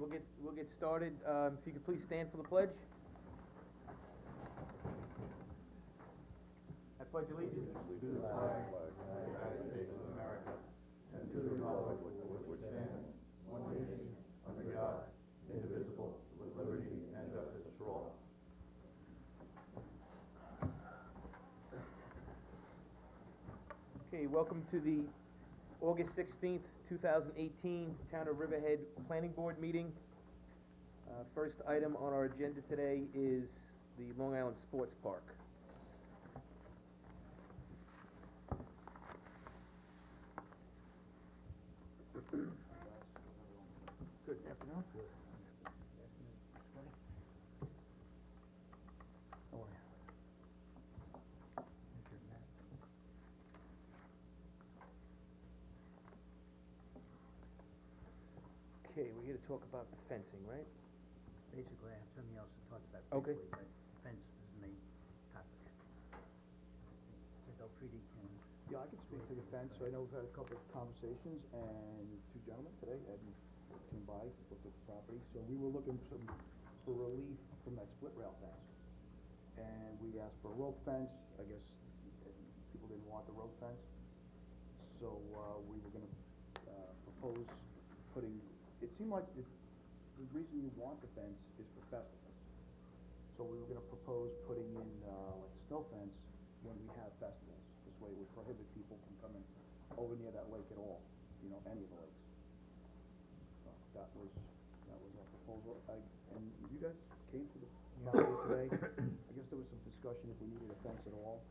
we'll get started. If you could please stand for the pledge. I pledge allegiance. To the flag of the United States of America, and to the republic for which it stands, one nation, under God, indivisible, with liberty and justice for all. Okay, welcome to the August 16th, 2018 Town of Riverhead Planning Board meeting. First item on our agenda today is the Long Island Sports Park. Good afternoon. Good. How are you? Okay, we're here to talk about the fencing, right? Basically, I have something else to talk about Okay. briefly, but fence is the main topic. Mr. Delprete can, Yeah, I can speak to the fence. I know we've had a couple of conversations, and two gentlemen today, Ed and came by, looked at the property. So we were looking for relief from that split rail fence. And we asked for a rope fence. I guess people didn't want the rope fence. So, we were gonna, propose putting, it seemed like the reason you want the fence is for festivals. So we were gonna propose putting in, like a snow fence when we have festivals. This way it would prohibit people from coming over near that lake at all, you know, any of the lakes. So that was our proposal. And you guys came to the property today. I guess there was some discussion if we needed a fence at all.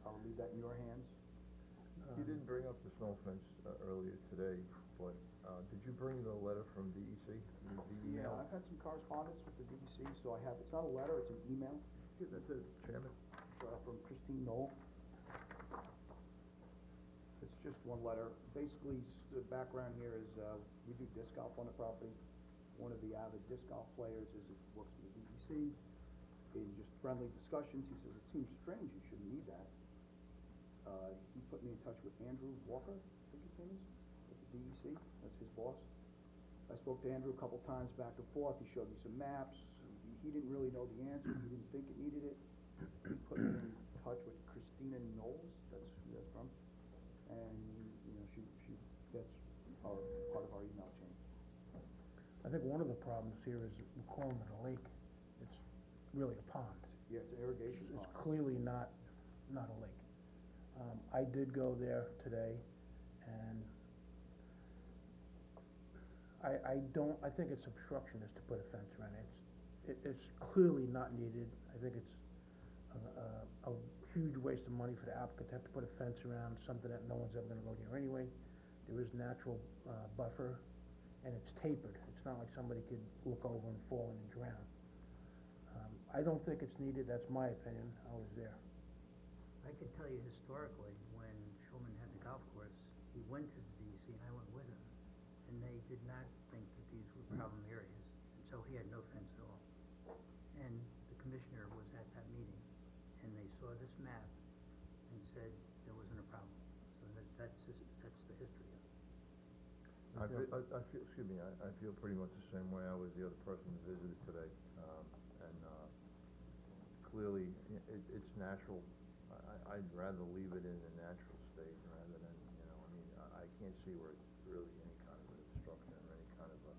I'll leave that in your hands. You didn't bring up the snow fence earlier today, but did you bring the letter from DEC? The Yeah, email? I've had some correspondence with the DEC, so I have, it's not a letter, it's an email, Give that to the chairman. from Christine Knoll. It's just one letter. Basically, the background here is, we do disc golf on the property. One of the avid disc golf players works for the DEC. In just friendly discussions, he says, it seems strange, you shouldn't need that. He put me in touch with Andrew Walker, I think his name is, at the DEC, that's his boss. I spoke to Andrew a couple times back and forth, he showed me some maps, he didn't really know the answer, he didn't think it needed it. He put me in touch with Christina Knowles, that's who that's from, and, you know, that's part of our email chain. I think one of the problems here is we're calling it a lake. It's really a pond. Yeah, it's an irrigation It's pond. clearly not a lake. I did go there today, and I think it's obstructionist to put a fence around it. It's clearly not needed. I think it's a huge waste of money for the applicant to have to put a fence around something that no one's ever gonna go near anyway. There is natural buffer, and it's tapered. It's not like somebody could look over and fall in and drown. I don't think it's needed, that's my opinion, I was there. I could tell you historically, when Shulman had the golf course, he went to the DEC and I went with him. And they did not think that these were problem areas, and so he had no fence at all. And the commissioner was at that meeting, and they saw this map and said there wasn't a problem. So that's the history of it. I feel, excuse me, I feel pretty much the same way. I was the other person that visited today, and clearly, it's natural. I'd rather leave it in the natural state rather than, you know, I mean, I can't see where it's really any kind of an obstruction or any kind of a,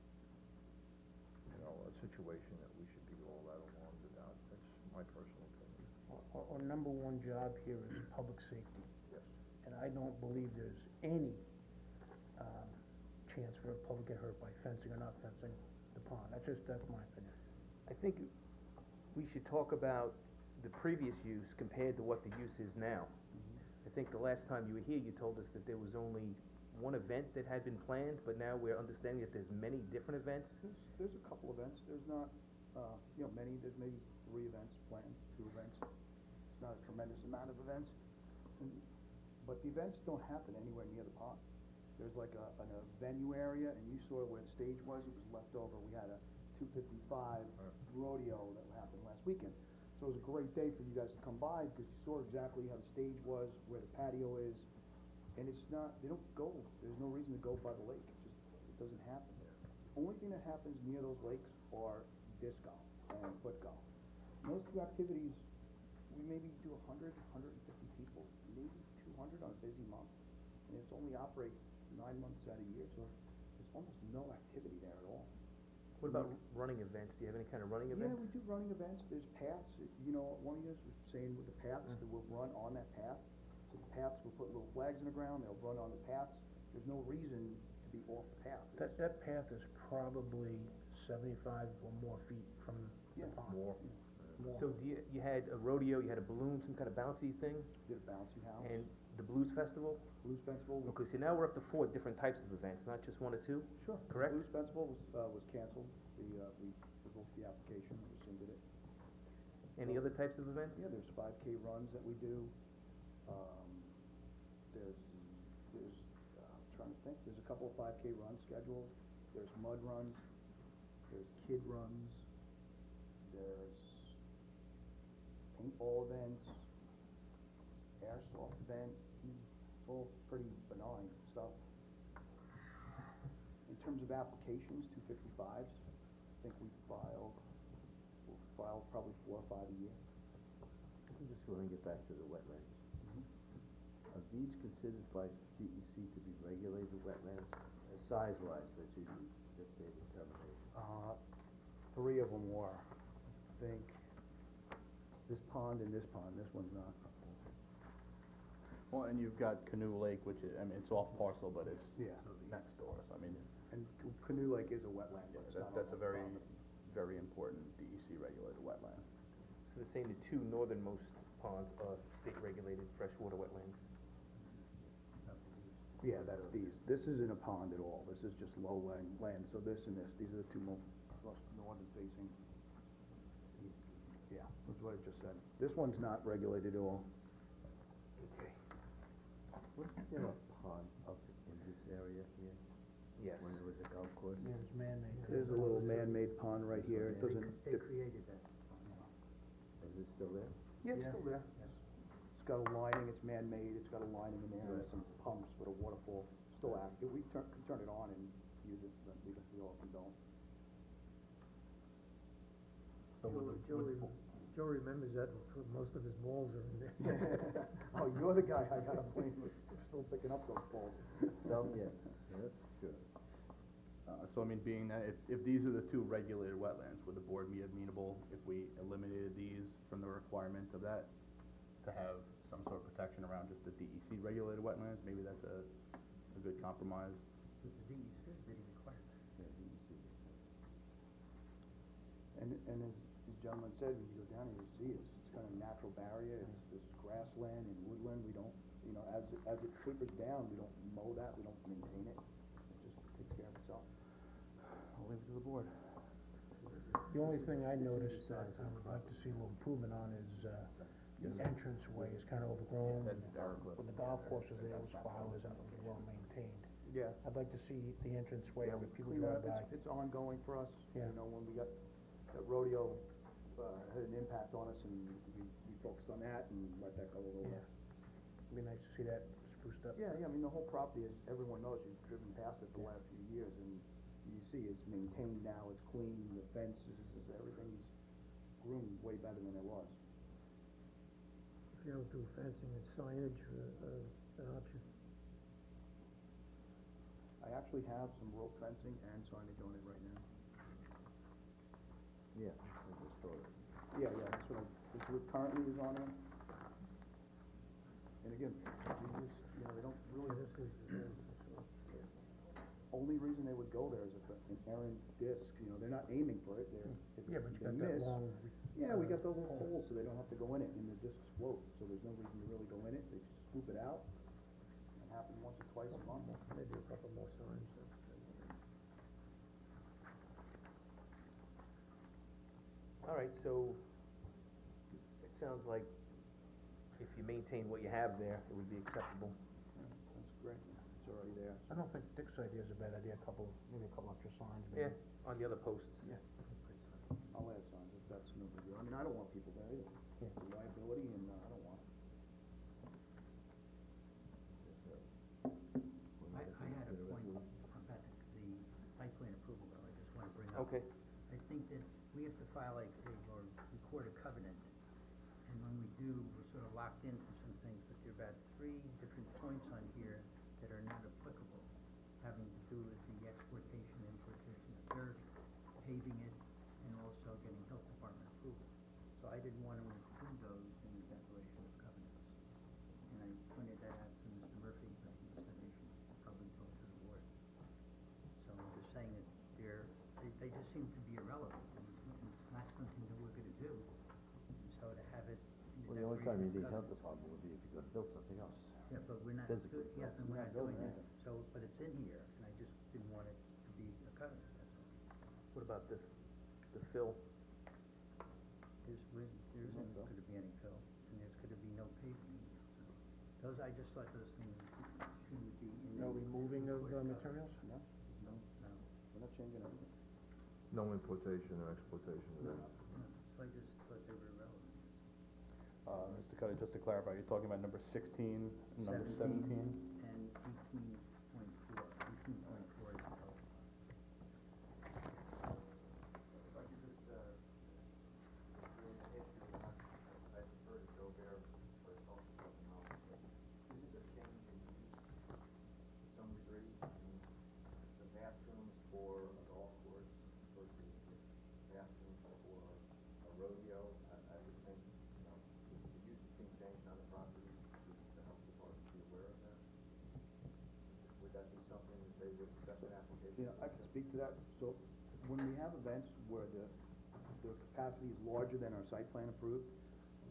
you know, a situation that we should be all that alarmed about. That's my personal opinion. Our number one job here is public safety, Yes. and I don't believe there's any, chance for a public get hurt by fencing or not fencing the pond. That's my opinion. I think we should talk about the previous use compared to what the use is now. I think the last time you were here, you told us that there was only one event that had been planned, but now we're understanding that there's many different events. There's a couple events, there's not, you know, many, there's maybe 3 events planned, 2 events. It's not a tremendous amount of events. But the events don't happen anywhere near the pond. There's like a venue area, and you saw where the stage was, it was left over. We had a 255 rodeo that happened last weekend. So it was a great day for you guys to come by, because you saw exactly how the stage was, where the patio is. And it's not, they don't go, there's no reason to go by the lake, it doesn't happen. only thing that happens near those lakes are disc golf and foot golf. And those two activities, we maybe do 150 people, maybe 200 on a busy month. And it only operates 9 months out of the year, so there's almost no activity there at all. What about running events? Do you have any kind of running events? Yeah, we do running events, there's paths, you know, one of you guys was saying with the paths, that we'll run on that path. So the paths, we'll put little flags in the ground, they'll run on the paths, there's no reason to be off the path. That path is probably 75 or more feet from the Yeah. pond. More. More. So you had a rodeo, you had a balloon, some kind of bouncy thing, Did a bouncy house, and the blues festival? Blues Festival. Okay, so now we're up to 4 different types of events, not just 1 or 2? Sure. Correct? Blues Festival was canceled, we revoked the application, rescinded it. Any other types of events? Yeah, there's 5K runs that we do, there's, I'm trying to think, there's a couple of 5K runs scheduled, there's mud runs, there's kid runs, there's paintball events, airsoft event, it's all pretty benign stuff. In terms of applications, 255s, I think we'll file probably 4 or 5 a year. I'm just gonna get back to the wetlands. Are these considered by DEC to be regulated wetlands, size-wise, that's their determination? 3 of them were, I think, this pond and this pond, this one's not. Well, and you've got Canoe Lake, which is, I mean, it's off parcel, but it's Yeah. next door, so I mean, And Canoe Lake is a wetland, but it's not on that's a our very, property. very important DEC regulated wetland. So they're saying the 2 northernmost ponds are state-regulated freshwater wetlands. Yeah, that's these, this isn't a pond at all, this is just low land, so this and this, these are the 2 most northern facing. Yeah, that's what I just said. This one's not regulated at all. Okay. Wasn't there a pond up in this area here, Yes. when there was a golf course? Yeah, it's man-made. There's a little man-made pond right here, it doesn't, They created that. Is it still there? yeah, it's Yeah. still there. It's got a lining, it's man-made, it's got a lining in there, and some pumps with a waterfall, still active. We can turn it on and use it, but we often don't. Joe remembers that, for most of his balls are in there. Oh, you're the guy I gotta blame for still picking up those balls. Some, yes, yes, sure. So I mean, being that if these are the 2 regulated wetlands, would the board be amenable if we eliminated these from the requirement of that? To have some sort of protection around just the DEC regulated wetlands, maybe that's a good compromise. The DEC didn't require that. Yeah, DEC. And as the gentleman said, when you go down here, you see it's kind of a natural barrier, it's grassland and woodland, we don't, you know, as it tapers down, we don't mow that, we don't maintain it, it just takes care of itself. I'll leave it to the board. The only thing I noticed that I would like to see a little improvement on is, the entranceway is kinda overgrown. That Derek was- When the golf course was there, it was flowers and it was well maintained. Yeah. I'd like to see the entranceway Yeah, where we people clean that drive up, by. it's ongoing for us, Yeah. you know, when we got, that rodeo, had an impact on us, and we focused on that and let that go a little Yeah. bit. It'd be nice to see that spruced up. Yeah, I mean, the whole property, as everyone knows, you've driven past it the last few years, and you see it's maintained now, it's clean, the fences, everything's groomed way better than it was. If you don't do fencing, it's signage, an option. I actually have some rope fencing and signage on it right now. Yeah, I just thought it. Yeah, this is what currently is on there. And again, we just, you know, they don't really, This is, only reason they would go there is if an errant disc, you know, they're not aiming for it, they're, if Yeah, but you they got that miss. long. Yeah, we got the little holes, so they don't have to go in it, and the discs float, so there's no reason to really go in it, they scoop it out. It happens once or twice a month. maybe a couple more signs. All right, so it sounds like if you maintain what you have there, it would be acceptable. Yeah, that's great, it's already there. I don't think Dick's idea is a bad idea, maybe a couple extra signs. Yeah, maybe. on the other posts. Yeah. I'll add signs, that's no big deal, I mean, I don't want people there either, Yeah. it's a liability, and I don't want it. I had a point about the site plan approval, though, I Okay, I think that we have to file or record a covenant, and when we do, we're sort of locked into some things, but there are about 3 different points on here that are not applicable, having to do with the exportation, importation of dirt, paving it, and also getting health department approval. So I didn't want to include those in the declaration of covenants, and I pointed that out to Mr. Murphy, but he said they should probably talk to the board. So I'm just saying that they just seem to be irrelevant, and it's not something that we're gonna do. And so to have it in Well, the the only time you declaration need of health covenants. department would be if you're gonna build something else. Yeah, but we're not, physically, yeah, and we're not doing that, anything. so, but it's in here, and I just didn't want it to be a covenant, that's all. what about the fill? There isn't gonna be any fill, and there's gonna be no paving, so, those, I just thought those things shouldn't be in the. No removing of, recorded materials? No, No, no, we're not changing anything. No importation or exportation of any. no, so I just thought they were irrelevant. Mr. Cuddy, just to clarify, you're talking about number 16 and number 17? And 18.4 is the code. If I could just, raise an issue, I prefer to go there for something else. This is a change in use to some degree. I mean, the bathrooms for a golf course versus bathrooms for a rodeo, I would think, you know, the use is being changed on the property, the health department be aware of that. Would that be something that they would accept an application? You know, I can speak to that. So when we have events where the capacity is larger than our site plan approved,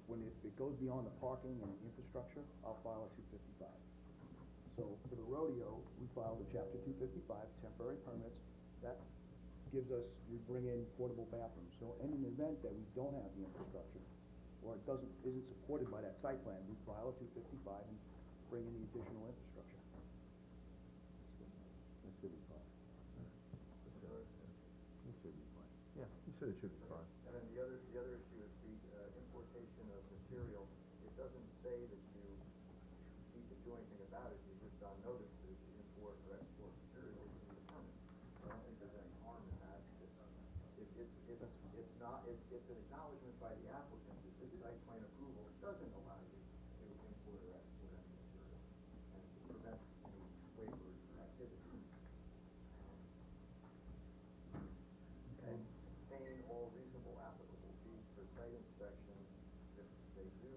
when it goes beyond the parking and the infrastructure, I'll file a 255. So for the rodeo, we filed a chapter 255, temporary permits. That gives us, we bring in portable bathrooms. So in an event that we don't have the infrastructure, or it isn't supported by that site plan, we file a 255 and bring in the additional infrastructure. That should be fine. It should be fine. Yeah. He said it should be fine. And then the other issue is the importation of material. It doesn't say that you need to do anything about it, you're just on notice that if you import or export material, you need a permit. So I don't think there's any harm in that. It's not, it's an acknowledgement by the applicant that this site plan approval doesn't allow you to import or export any material. And it prevents any waivers or activity. And obtain all reasonable applicable fees for site inspection. If they do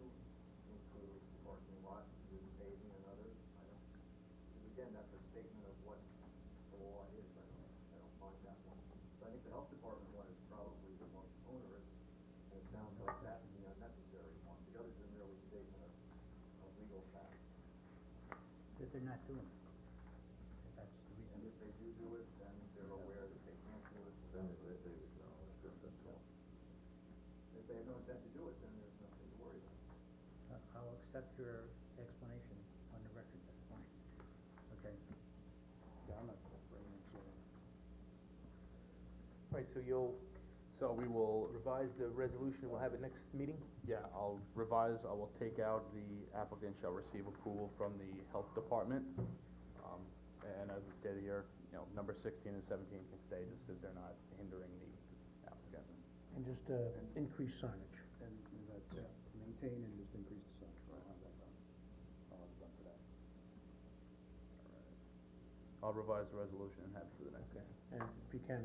include parking lot with paving and others, because again, that's a statement of what the law is, I don't mind that one. So I think the health department one is probably the most onerous, and it sounds like that's the unnecessary one. The others are merely statement of legal fact. That they're not doing it. That's the reason. And if they do it, then they're aware that they can't do it. Then they acknowledge that, that's all. If they have no intent to do it, then there's nothing to worry about. I'll accept your explanation on the record, that's fine. Okay. Yeah, I'm not bringing it to. All right, so you'll So we will, revise the resolution, we'll have it next meeting? yeah, I'll revise, I will take out the applicant shall receive approval from the health department. And as it's stated here, you know, number 16 and 17 can stay just because they're not hindering the applicant. And just, increase signage. And that's maintain and just increase the size. I'll have that done. I'll have it done today. I'll revise the resolution and have it for the next meeting. And if you can,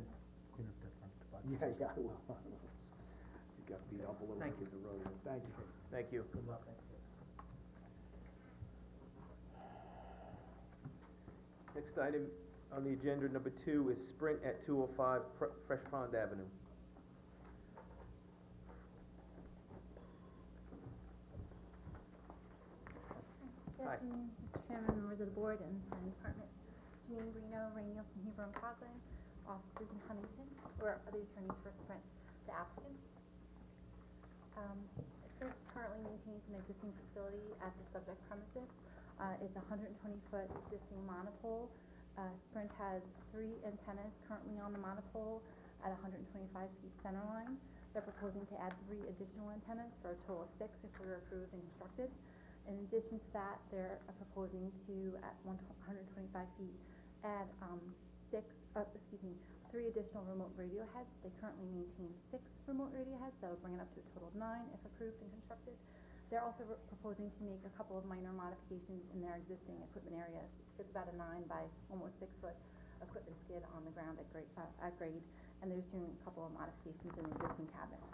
clean up that front spot. Yeah, I will. You got beat up a little Thank bit with the road. Thank you. Thank you. Good luck. Next item on the agenda, number 2, is Sprint at 205 Fresh Pond Avenue. Good Hi. afternoon, Mr. Chairman, members of the board and department. Janine Reno, Ray Nielsen, Huber and Coghlan, offices in Huntington. We're the attorneys for Sprint, the applicant. Sprint currently maintains an existing facility at the subject premises. It's a 120-foot existing monopole. Sprint has 3 antennas currently on the monopole at 125 feet center line. They're proposing to add 3 additional antennas for a total of 6 if we're approved and instructed. In addition to that, they're proposing to, at 125 feet, add 3 3 additional remote radio heads. They currently maintain 6 remote radio heads. That'll bring it up to a total of 9 if approved and constructed. They're also proposing to make a couple of minor modifications in their existing equipment area. It's about a 9 by almost 6 foot equipment skid on the ground at grade, and they're just doing a couple of modifications in the existing cabinets.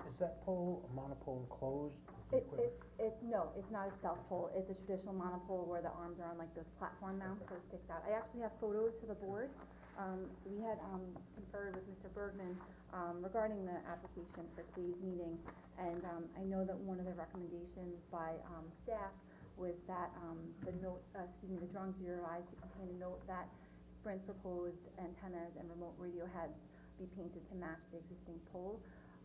Is that pole, a monopole enclosed? with the equipment? No, it's not a stealth pole. It's a traditional monopole where the arms are on like those platform mounts, so it sticks out. I actually have photos for the board. We had conferred with Mr. Bergman regarding the application for today's meeting, and I know that one of the recommendations by staff was that the drawings be revised to contain a note that Sprint's proposed antennas and remote radio heads be painted to match the existing pole.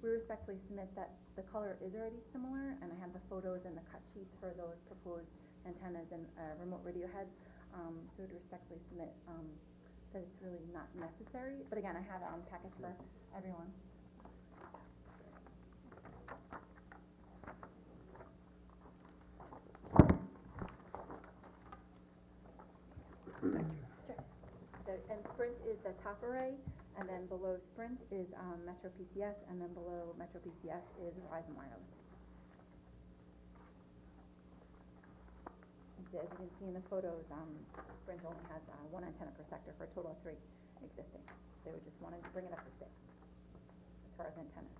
We respectfully submit that the color is already similar, and I have the photos and the cut sheets for those proposed antennas and remote radio heads. So would respectfully submit that it's really not necessary, but again, I have it on packets for everyone. Sure. So, and Sprint is the top array, and then below Sprint is Metro PCS, and then below Metro PCS is Verizon Wireless. And so as you can see in the photos, Sprint only has 1 antenna per sector for a total of 3 existing. They would just wanted to bring it up to 6 as far as antennas.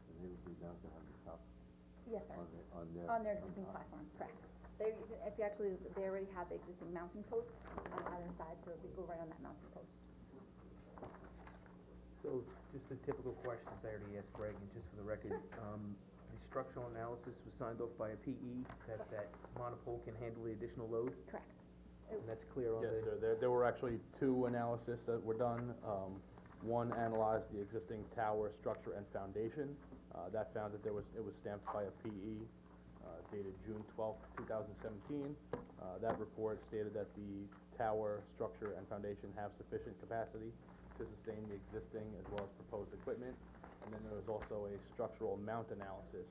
And they would be down to have the top Yes, sir. on On their existing platform, correct. They, if you actually, they already have the existing mounting posts on either side, so we go right on that mounting post. So, just the typical questions I already asked Greg, and just for the record, the structural analysis was signed off by a PE, that monopole can handle the additional load, Correct. and that's clear on the. Yes, sir, there were actually 2 analysis that were done. One analyzed the existing tower structure and foundation. That found that it was stamped by a PE, dated June 12th, 2017. That report stated that the tower structure and foundation have sufficient capacity to sustain the existing as well as proposed equipment. And then there was also a structural mount analysis,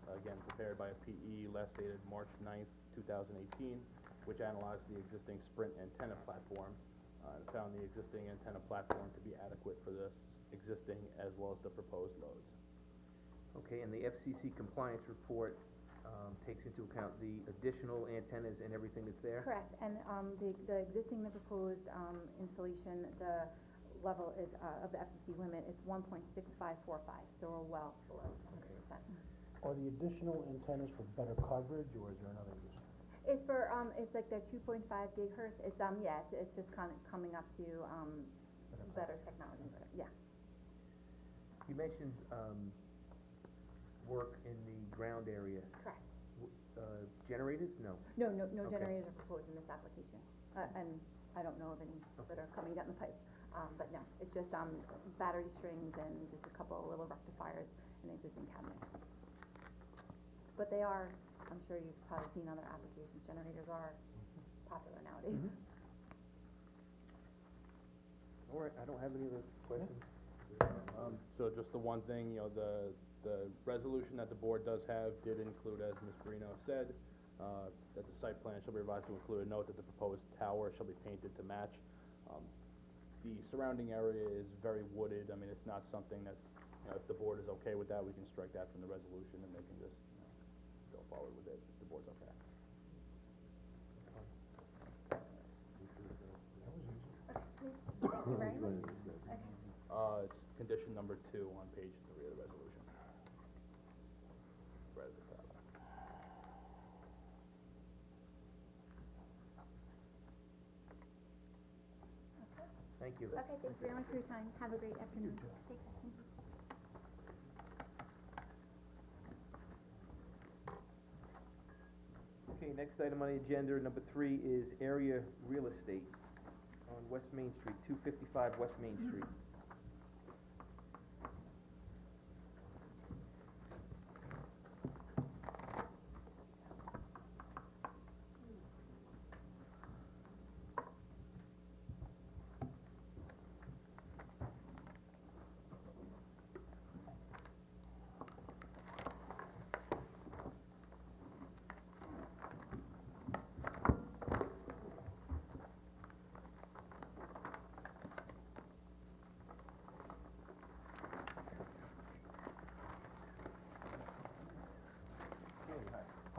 again prepared by a PE, last dated March 9th, 2018, which analyzed the existing Sprint antenna platform, and found the existing antenna platform to be adequate for the existing as well as the proposed loads. Okay, and the FCC compliance report, takes into account the additional antennas and everything that's there? Correct, and the existing, the proposed installation, the level is, of the FCC limit is 1.6545, so we're well below 100%. Are the additional antennas for better coverage, or is there another reason? It's for, it's like they're 2.5 gigahertz, it's, yeah, it's just kind of coming up to, better technology, yeah. You mentioned, work in the ground area. Correct. Generators? No. No Okay. generators are proposed in this application, and I don't know of any that are coming down the pipe, but no, it's just, battery strings and just a couple of little rectifiers in existing cabinets. But they are, I'm sure you've probably seen other applications, generators are popular nowadays. All right, I don't have any other questions. So just the one thing, the resolution that the board does have did include, as Ms. Brino said, that the site plan shall be revised to include a note that the proposed tower shall be painted to match. The surrounding area is very wooded. I mean, it's not something that's, if the board is okay with that, we can strike that from the resolution and they can just, go forward with it if the board's okay. Thank you very much. Okay. It's condition number 2 on page 3 of the resolution. Right at the top. Thank you. Okay, thank you very much for your time. Have a great afternoon. Take care. Thank you. Okay, next item on the agenda, number 3, is area real estate on West Main Street, 255 West Main Street.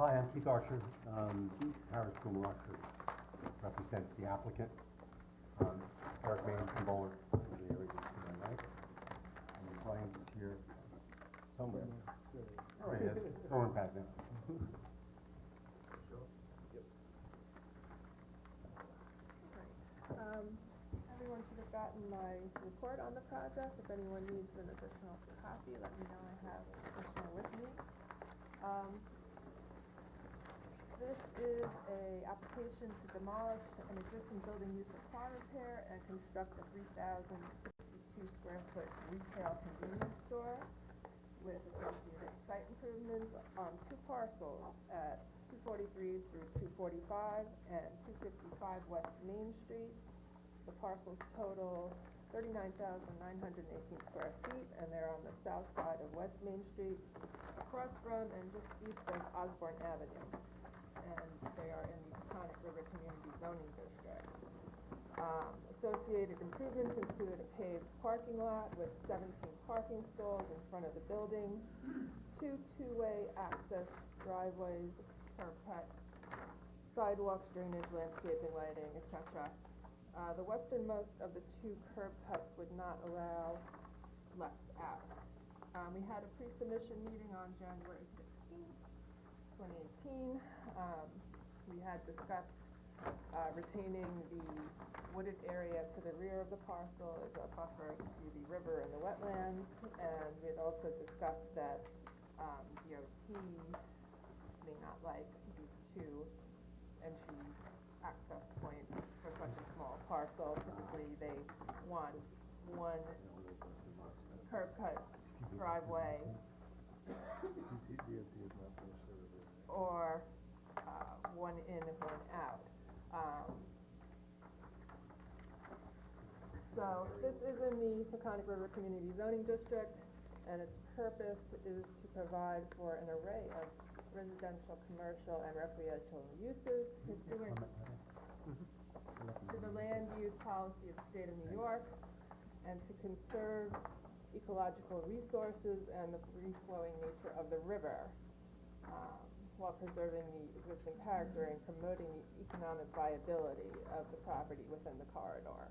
Hi, I'm Keith Archer, Harris Boom Archer, represent the applicant, Eric Mann from Bowler, the area is to my right. And the client is here somewhere. There he is, going past him. Everyone should have gotten my report on the project. If anyone needs an additional copy, let me know. I have additional with me. This is a application to demolish an existing building used for car repair and construct a 3,062 square foot retail convenience store with associated site improvements on two parcels at 243 through 245 and 255 West Main Street. The parcels total 39,918 square feet, and they're on the south side of West Main Street, across from and just east of Osborne Avenue. And they are in the Peconic River Community Zoning District. Associated improvements include a paved parking lot with 17 parking stalls in front of the building, two two-way access driveways, curb cuts, sidewalks, drainage, landscaping, lighting, etc. The westernmost of the two curb cuts would not allow lefts out. We had a pre-submission meeting on January 16th, 2018. We had discussed retaining the wooded area to the rear of the parcel as a buffer to the river and the wetlands, and we had also discussed that DOT may not like these two entry access points for such a small parcel. Typically, they want one curb cut driveway or one in and one out. So this is in the Peconic River Community Zoning District, and its purpose is to provide for an array of residential, commercial, and recreational uses pursuant to the land use policy of the state of New York, and to conserve ecological resources and the free-flowing nature of the river, while preserving the existing character and promoting the economic viability of the property within the corridor.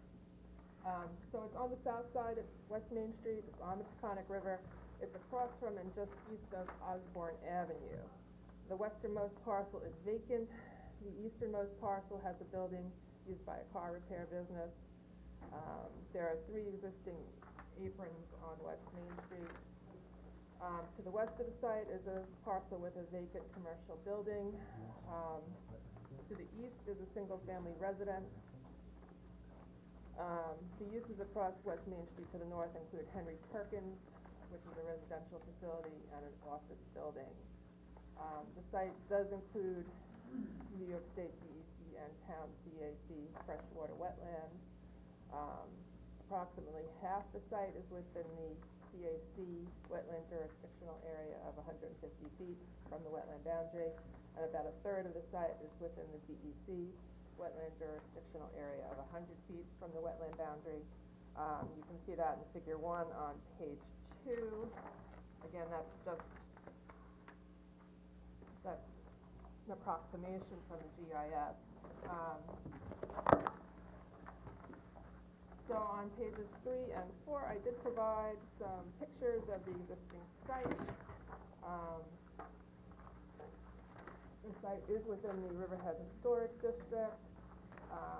So it's on the south side of West Main Street, it's on the Peconic River, it's across from and just east of Osborne Avenue. The westernmost parcel is vacant, the easternmost parcel has a building used by a car repair business. There are 3 existing aprons on West Main Street. To the west of the site is a parcel with a vacant commercial building. To the east is a single-family residence. The uses across West Main Street to the north include Henry Perkins, which is a residential facility, and an office building. The site does include New York State DEC and town CAC freshwater wetlands. Approximately half the site is within the CAC wetland jurisdictional area of 150 feet from the wetland boundary, and about a third of the site is within the DEC wetland jurisdictional area of 100 feet from the wetland boundary. You can see that in figure 1 on page 2. Again, that's an approximation from the GIS. So on pages 3 and 4, I did provide some pictures of the existing site. The site is within the Riverhead Historic District,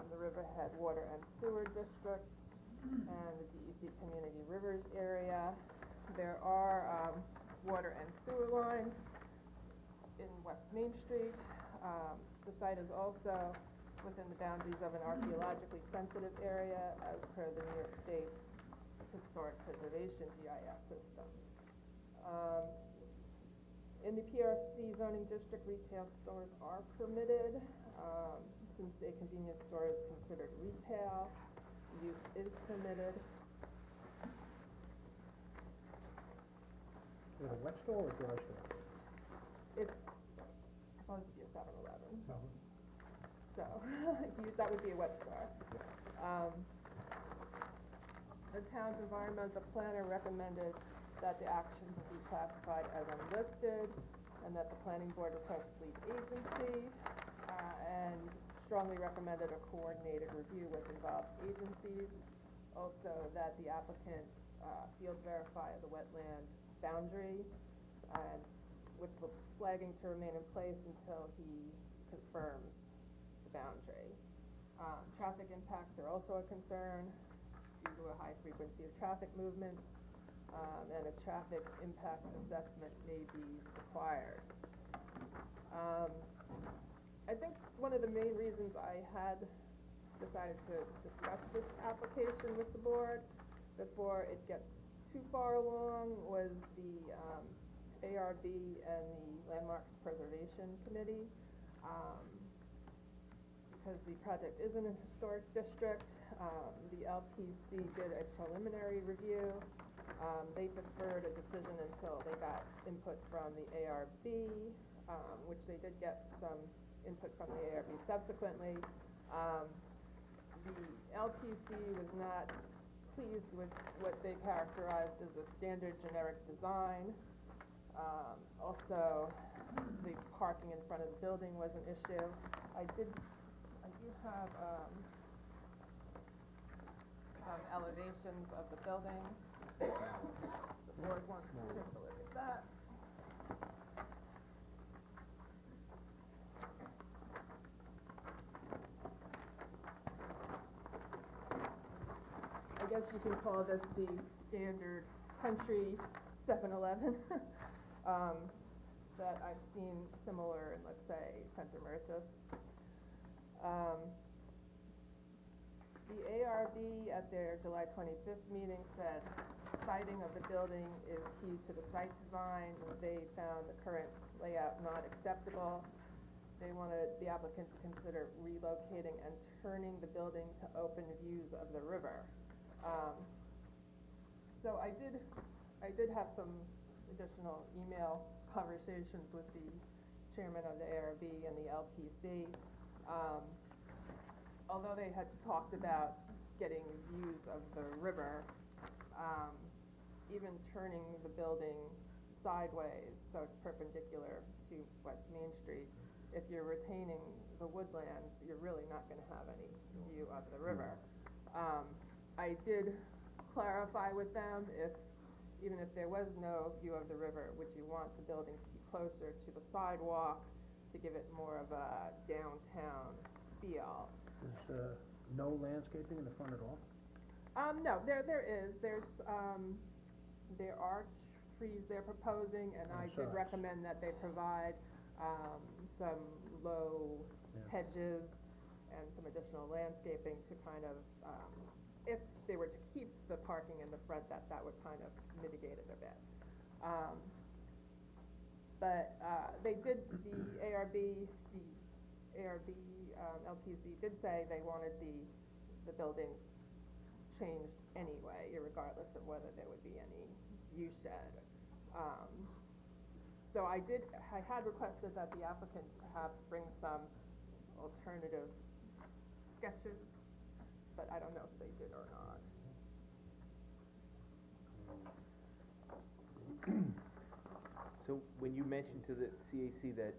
the Riverhead Water and Sewer District, and the DEC Community Rivers area. There are water and sewer lines in West Main Street. The site is also within the boundaries of an archaeologically sensitive area as per the New York State Historic Preservation GIS system. In the PRC zoning district, retail stores are permitted. Since a convenience store is considered retail, use is permitted. Is it a wet store or a dry store? It's supposed to be a 7-Eleven. So, that would be a wet store. The town's environmental planner recommended that the action be classified as unlisted. and that the planning board request lead agency, and strongly recommended a coordinated review with involved agencies. Also, that the applicant, field verify the wetland boundary, and with the flagging to remain in place until he confirms the boundary. Traffic impacts are also a concern due to a high frequency of traffic movements, and a traffic impact assessment may be required. I think one of the main reasons I had decided to discuss this application with the board before it gets too far along was the ARB and the Landmarks Preservation Committee. Because the project is in a historic district, the LPC did a preliminary review. They deferred a decision until they got input from the ARB, which they did get some input from the ARB subsequently. The LPC was not pleased with what they characterized as a standard generic design. Also, the parking in front of the building was an issue. I do have some elevations of the building. The board wants to take a look at that. I guess you can call this the standard country 7-Eleven that I've seen similar in, let's say, Center Meritus. The ARB at their July 25th meeting said siting of the building is key to the site design. They found the current layout not acceptable. They wanted the applicant to consider relocating and turning the building to open views of the river. So I did have some additional email conversations with the chairman of the ARB and the LPC. Although they had talked about getting views of the river, even turning the building sideways so it's perpendicular to West Main Street, if you're retaining the woodlands, you're really not gonna have any view of the river. I did clarify with them even if there was no view of the river, would you want the building to be closer to the sidewalk to give it more of a downtown feel? There's, no landscaping in the front at all? No, there is, there are trees they're proposing, and I did size. recommend that they provide, some low hedges and some additional landscaping to kind of, if they were to keep the parking in the front, that would kind of mitigate it a bit. But they did, the ARB, LPC did say they wanted the building changed anyway, irregardless of whether there would be any view shed. So I had requested that the applicant perhaps bring some alternative sketches, but I don't know if they did or not. So when you mentioned to the CAC that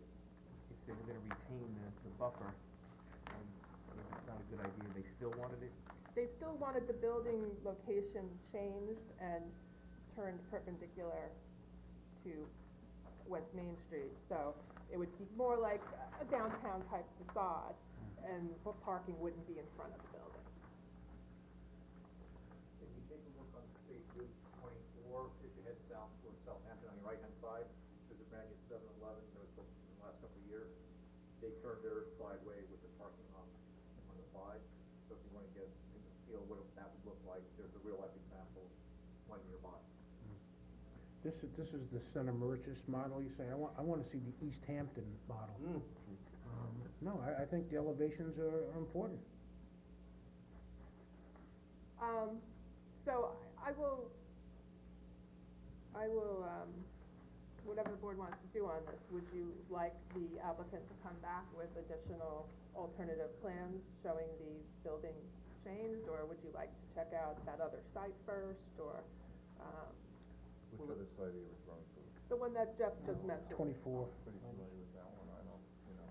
if they were gonna retain the buffer, maybe it's not a good idea, they still wanted it? They still wanted the building location changed and turned perpendicular to West Main Street. So it would be more like a downtown type facade, and parking wouldn't be in front of the building. If you take a look on State Route 24, as you head south towards Southampton on your right-hand side, there's a brand new 7-Eleven that was built in the last couple of years. They turned theirs sideways with the parking on the side. So if you want to get a feel what that would look like, there's a real-life example right nearby. This is the Center Meritus model, you say? I wanna see the East Hampton model. No, I think the elevations are important. So I will, whatever the board wants to do on this, would you like the applicant to come back with additional alternative plans showing the building changed, or would you like to check out that other site first, or, Which other site are you referring to? the one that Jeff just mentioned. 24. Pretty familiar with that one, I don't, you know,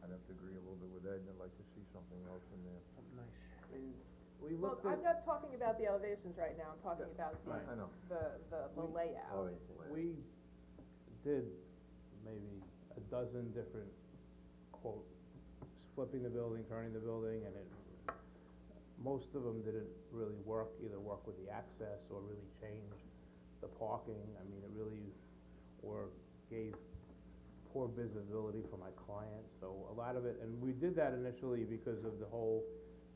I'd have to agree a little bit with Ed, and I'd like to see something else in there. Nice. I mean, we Well, looked I'm at, not talking about the elevations right now, I'm talking about I know. the layout. Orientation. we did maybe a dozen different, quote, flipping the building, turning the building, and most of them didn't really work, either work with the access or really change the parking. I mean, it really, or gave poor visibility for my client, so a lot of it, and we did that initially because of the whole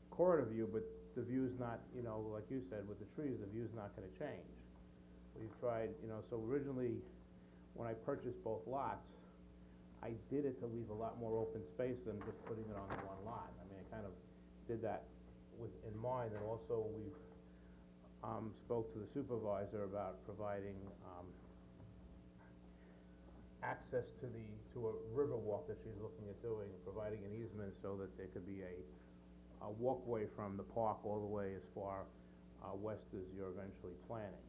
corridor view, but the view's not, you know, like you said, with the trees, the view's not gonna change. We've tried, you know, so originally, when I purchased both lots, I did it to leave a lot more open space than just putting it on the one lot. I mean, I kind of did that with, in mind, and also we've, spoke to the supervisor about providing, access to a river walk that she's looking at doing, providing an easement so that there could be a walkway from the park all the way as far, west as you're eventually planning.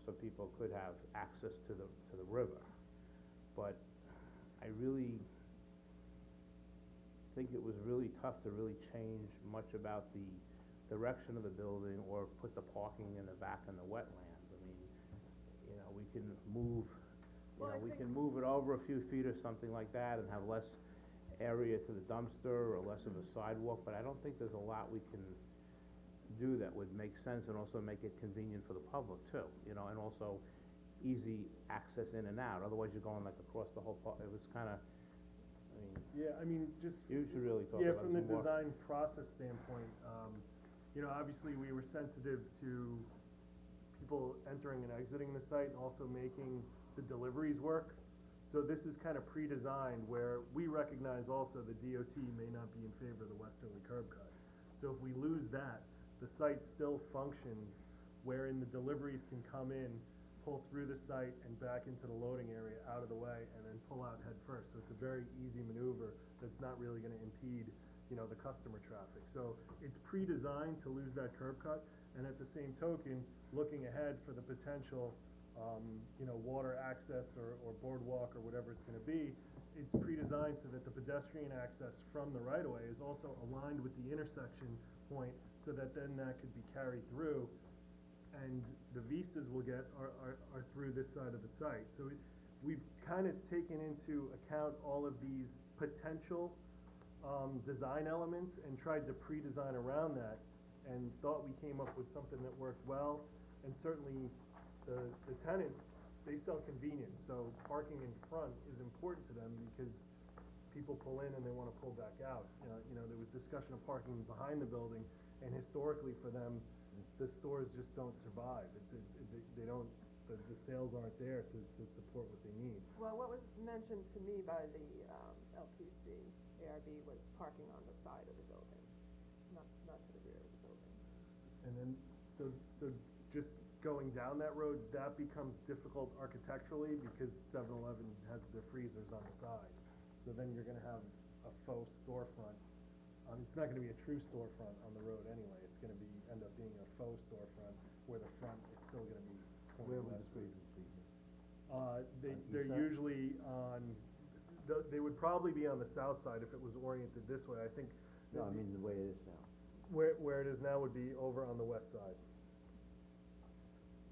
So people could have access to the river. But I really think it was really tough to really change much about the direction of the building or put the parking in the back in the wetlands. I mean, you know, we can move, we can move it over a few feet or something like that and have less area to the dumpster or less of a sidewalk, but I don't think there's a lot we can do that would make sense and also make it convenient for the public too, you know, and also easy access in and out, otherwise you're going like across the whole park, it was kinda, I mean, Yeah, I mean, just, you should really talk yeah, about from the it some more. design process standpoint, you know, obviously, we were sensitive to people entering and exiting the site and also making the deliveries work. So this is kind of pre-designed where we recognize also the DOT may not be in favor of the westerly curb cut. So if we lose that, the site still functions wherein the deliveries can come in, pull through the site and back into the loading area out of the way and then pull out head first. So it's a very easy maneuver that's not really gonna impede, you know, the customer traffic. So it's pre-designed to lose that curb cut, and at the same token, looking ahead for the potential, you know, water access or boardwalk or whatever it's gonna be, it's pre-designed so that the pedestrian access from the right-of-way is also aligned with the intersection point, so that then that could be carried through, and the vistas we'll get are through this side of the site. So we've kind of taken into account all of these potential design elements and tried to pre-design around that, and thought we came up with something that worked well. And certainly, the tenant, they sell convenience, so parking in front is important to them because people pull in and they wanna pull back out. You know, there was discussion of parking behind the building, and historically for them, the stores just don't survive. They don't, the sales aren't there to support what they need. Well, what was mentioned to me by the, LTC, ARB, was parking on the side of the building, not to the rear of the building. And then, so just going down that road, that becomes difficult architecturally because 7-Eleven has their freezers on the side. So then you're gonna have a faux storefront. It's not gonna be a true storefront on the road anyway, it's gonna end up being a faux storefront where the front is still gonna be Where pointing would the westward. freezers be? They're side? usually on, they would probably be on the south side if it was oriented this way, I think. No, I mean the way it is now. Where it is now would be over on the west side.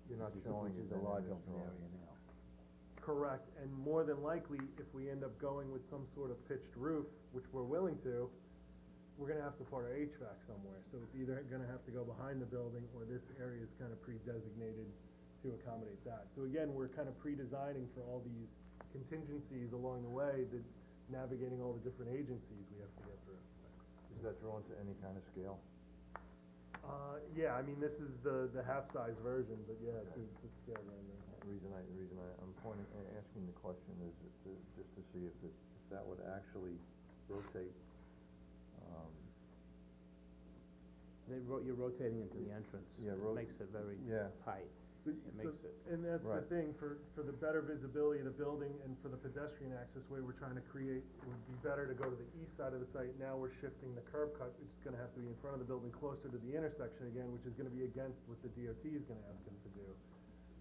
You're not Which showing is it a in large this open drawing. area now. Correct, and more than likely, if we end up going with some sort of pitched roof, which we're willing to, we're gonna have to put our HVAC somewhere, so it's either gonna have to go behind the building, or this area is kind of pre-designated to accommodate that. So again, we're kind of pre-designing for all these contingencies along the way, that navigating all the different agencies we have to get through. Is that drawn to any kind of scale? Yeah, I mean, this is the half-size version, but yeah, it's a scale rendering. The reason I'm asking the question is just to see if that would actually rotate, You're rotating into the entrance. Yeah, It makes it very yeah. tight. So, It makes it, and that's the Right. thing, for the better visibility of the building and for the pedestrian access way we're trying to create, it would be better to go to the east side of the site. Now we're shifting the curb cut, which is gonna have to be in front of the building, closer to the intersection again, which is gonna be against what the DOT is gonna ask us to do.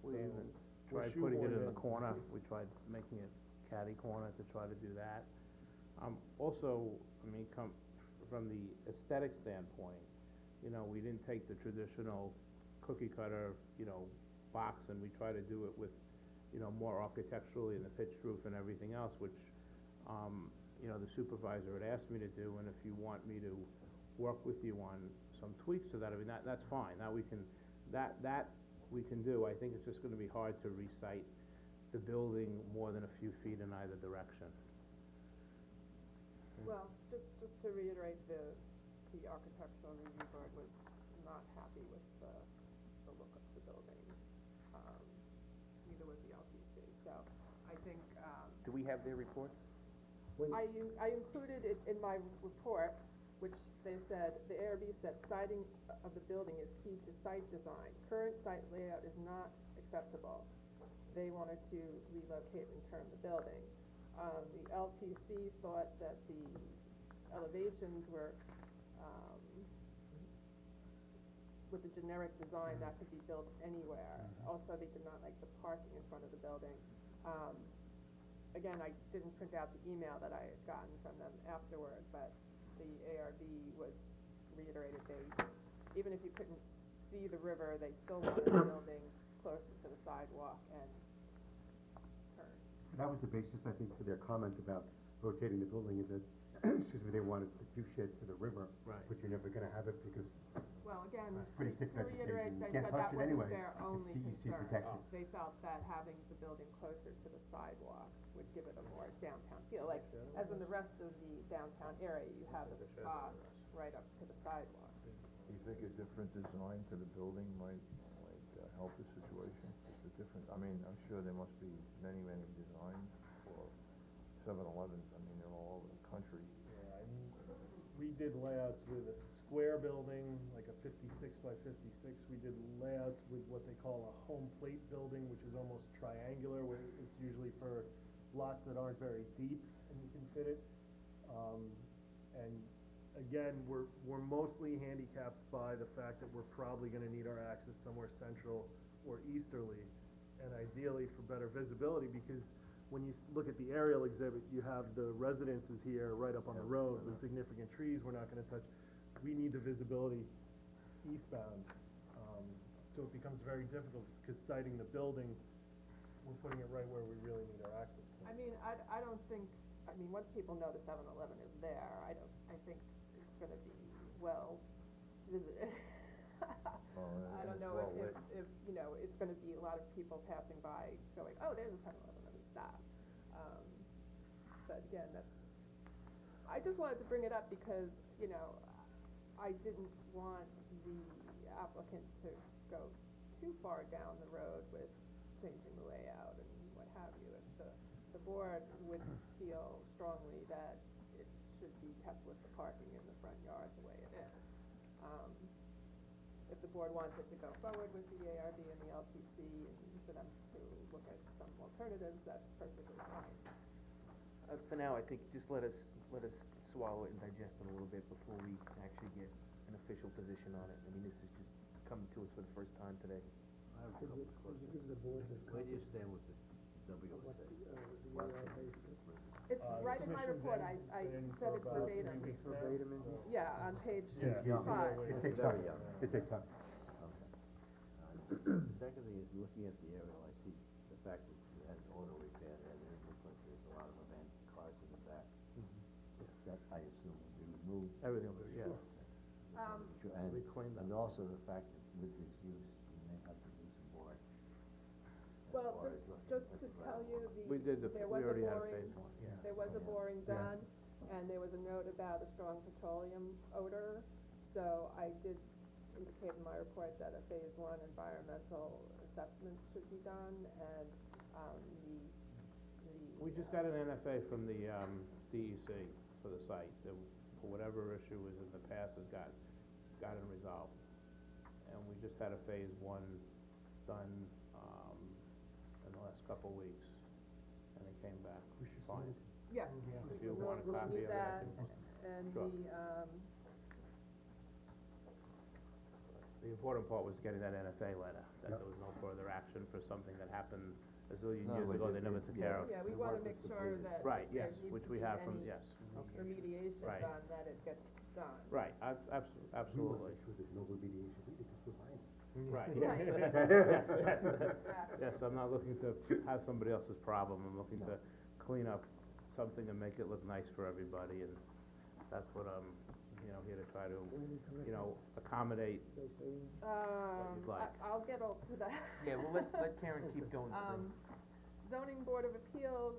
we So- even, tried putting it in the corner, we tried making it catty corner to try to do that. Also, I mean, from the aesthetic standpoint, you know, we didn't take the traditional cookie cutter, you know, box, and we try to do it with, you know, more architecturally and the pitched roof and everything else, which, you know, the supervisor had asked me to do, and if you want me to work with you on some tweaks to that, I mean, that's fine, that we can do. I think it's just gonna be hard to recite the building more than a few feet in either direction. Well, just to reiterate, the architectural review board was not happy with the look of the building. Neither was the LPC, so I think, Do we have their reports? I included it in my report, which they said, the ARB said siding of the building is key to site design. Current site layout is not acceptable. They wanted to relocate and turn the building. The LPC thought that the elevations were, with the generic design that could be built anywhere. Also, they did not like the parking in front of the building. Again, I didn't print out the email that I had gotten from them afterward, but the ARB was reiterated, even if you couldn't see the river, they still wanted the building closer to the sidewalk and turn. That was the basis, I think, for their comment about rotating the building, is that, excuse me, they wanted the view shed to the river. Right. But you're never gonna have it because Well, again, it's pretty thick to reiterate, vegetation, you they can't said that touch it wasn't anyway, their it's only DEC concern. protection. They felt that having the building closer to the sidewalk would give it a more downtown feel, like, as in the rest of the downtown area, you have the facades right up to the sidewalk. Do you think a different design to the building might help the situation? Just a different, I mean, I'm sure there must be many designs for 7-Elevens, I mean, they're all over the country. Yeah, I mean, we did layouts with a square building, like a 56 by 56. We did layouts with what they call a home plate building, which is almost triangular, where it's usually for lots that aren't very deep and you can fit it. And again, we're mostly handicapped by the fact that we're probably gonna need our access somewhere central or easterly, and ideally for better visibility, because when you look at the aerial exhibit, you have the residences here right up on the road with significant trees we're not gonna touch. We need the visibility eastbound, so it becomes very difficult, cause siting the building, we're putting it right where we really need our access point. I mean, I don't think, I mean, once people know the 7-Eleven is there, I think it's gonna be well visited. I don't know if, you know, it's gonna be a lot of people passing by going, oh, there's a 7-Eleven, let me stop. But again, I just wanted to bring it up because, you know, I didn't want the applicant to go too far down the road with changing the layout and what have you. If the board would feel strongly that it should be kept with the parking in the front yard the way it is. If the board wanted to go forward with the ARB and the LPC and for them to look at some alternatives, that's perfectly fine. For now, I think just let us swallow it and digest it a little bit before we actually get an official position on it. I mean, this is just coming to us for the first time today. I have a Could couple you, of could you questions. give the board the Where do copy you stand with the of what WSA? the What's ARB It's right in my Submission's report, in, I it's been said for it about 3 verbatim. weeks now, Verbatim in so- here? Yeah, on page Yeah. 5. It takes Very time, young. it takes time. Okay. The second thing is, looking at the aerial, I see the fact that you had auto repair there, and it looks like there's a lot of abandoned cars in the back. That, I assume, will be removed. Everything will be, yeah. Sure, and, Reclaim that. and also the fact that with this use, you may have to do some boring. as Well, far as looking just at to the tell ground. you, We did there we was a already had a boring, phase one, yeah. there was a boring Yeah. done, and there was a note about a strong petroleum odor. So I did indicate in my report that a phase 1 environmental assessment should be done, and, We just got an NFA from the, DEC for the site, that for whatever issue was in the past has gotten resolved. And we just had a phase 1 done, in the last couple of weeks, and it came back fine. yes, If you want a we'll copy need of it, I that, can- and Sure. the The important part was getting that NFA letter, that Yep. there was no further action for something that happened a zillion No, years but ago, it- they never it- took yeah. care of. Yeah, we The wanna work make was sure completed. that Right, if there yes, needs which to we be have from, any yes, remediation Right. done, that it gets done. right, We wanna absolutely, make sure there's no remediation either, because we're buying it. right, Right. yes, yes, Exactly. yes, I'm not looking to have somebody else's problem, I'm looking to clean up something and make it look nice for everybody, and that's what I'm, here to try to, accommodate. like. I'll get all to that. Yeah, well, let Karen keep going through. Zoning Board of Appeals,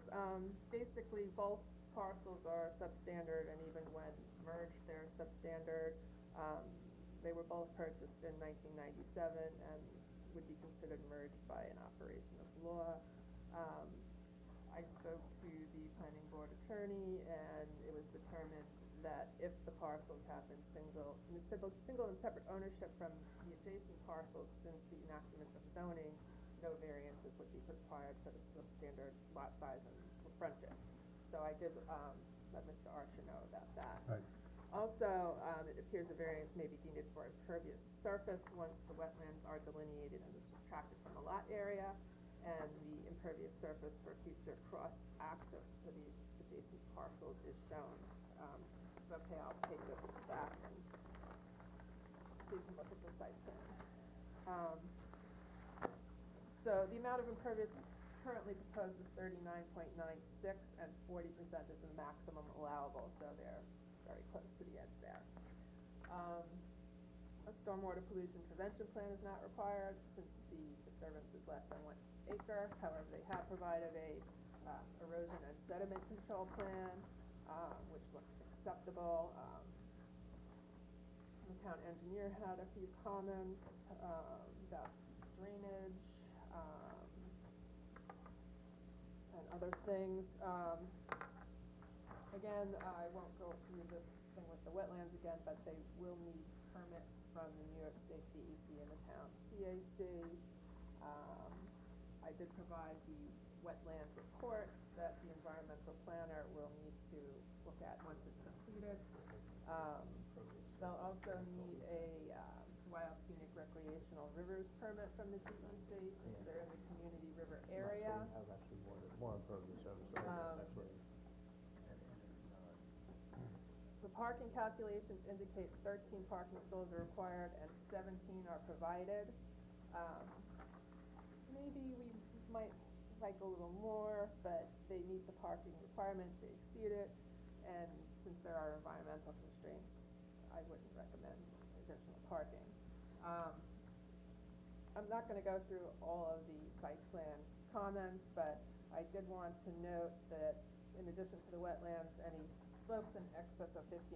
basically both parcels are substandard, and even when merged, they're substandard. They were both purchased in 1997 and would be considered merged by an operation of law. I spoke to the planning board attorney, and it was determined that if the parcels have been single and separate ownership from the adjacent parcels since the enactment of zoning, no variances would be required for the substandard lot size and frontage. So I did, let Mr. Archer know about that. Right. Also, it appears a variance may be needed for impervious surface once the wetlands are delineated and subtracted from the lot area, and the impervious surface for future cross-access to the adjacent parcels is shown. Okay, I'll take this back and so you can look at the site plan. So the amount of impervious currently proposed is 39.96, and 40% is the maximum allowable, so they're very close to the edge there. A stormwater pollution prevention plan is not required since the disturbance is less than 1 acre. However, they have provided a erosion and sediment control plan, which looked acceptable. The town engineer had a few comments about drainage and other things. Again, I won't go through this thing with the wetlands again, but they will need permits from the New York State DEC and the town CAC. I did provide the wetland report that the environmental planner will need to look at once it's completed. They'll also need a wild scenic recreational rivers permit from the DEC since they're in the community river area. Have actually more impervious surface, actually. The parking calculations indicate 13 parking stalls are required and 17 are provided. Maybe we might like a little more, but they meet the parking requirement, they exceed it, and since there are environmental constraints, I wouldn't recommend additional parking. I'm not gonna go through all of the site plan comments, but I did want to note that in addition to the wetlands, any slopes in excess of 15%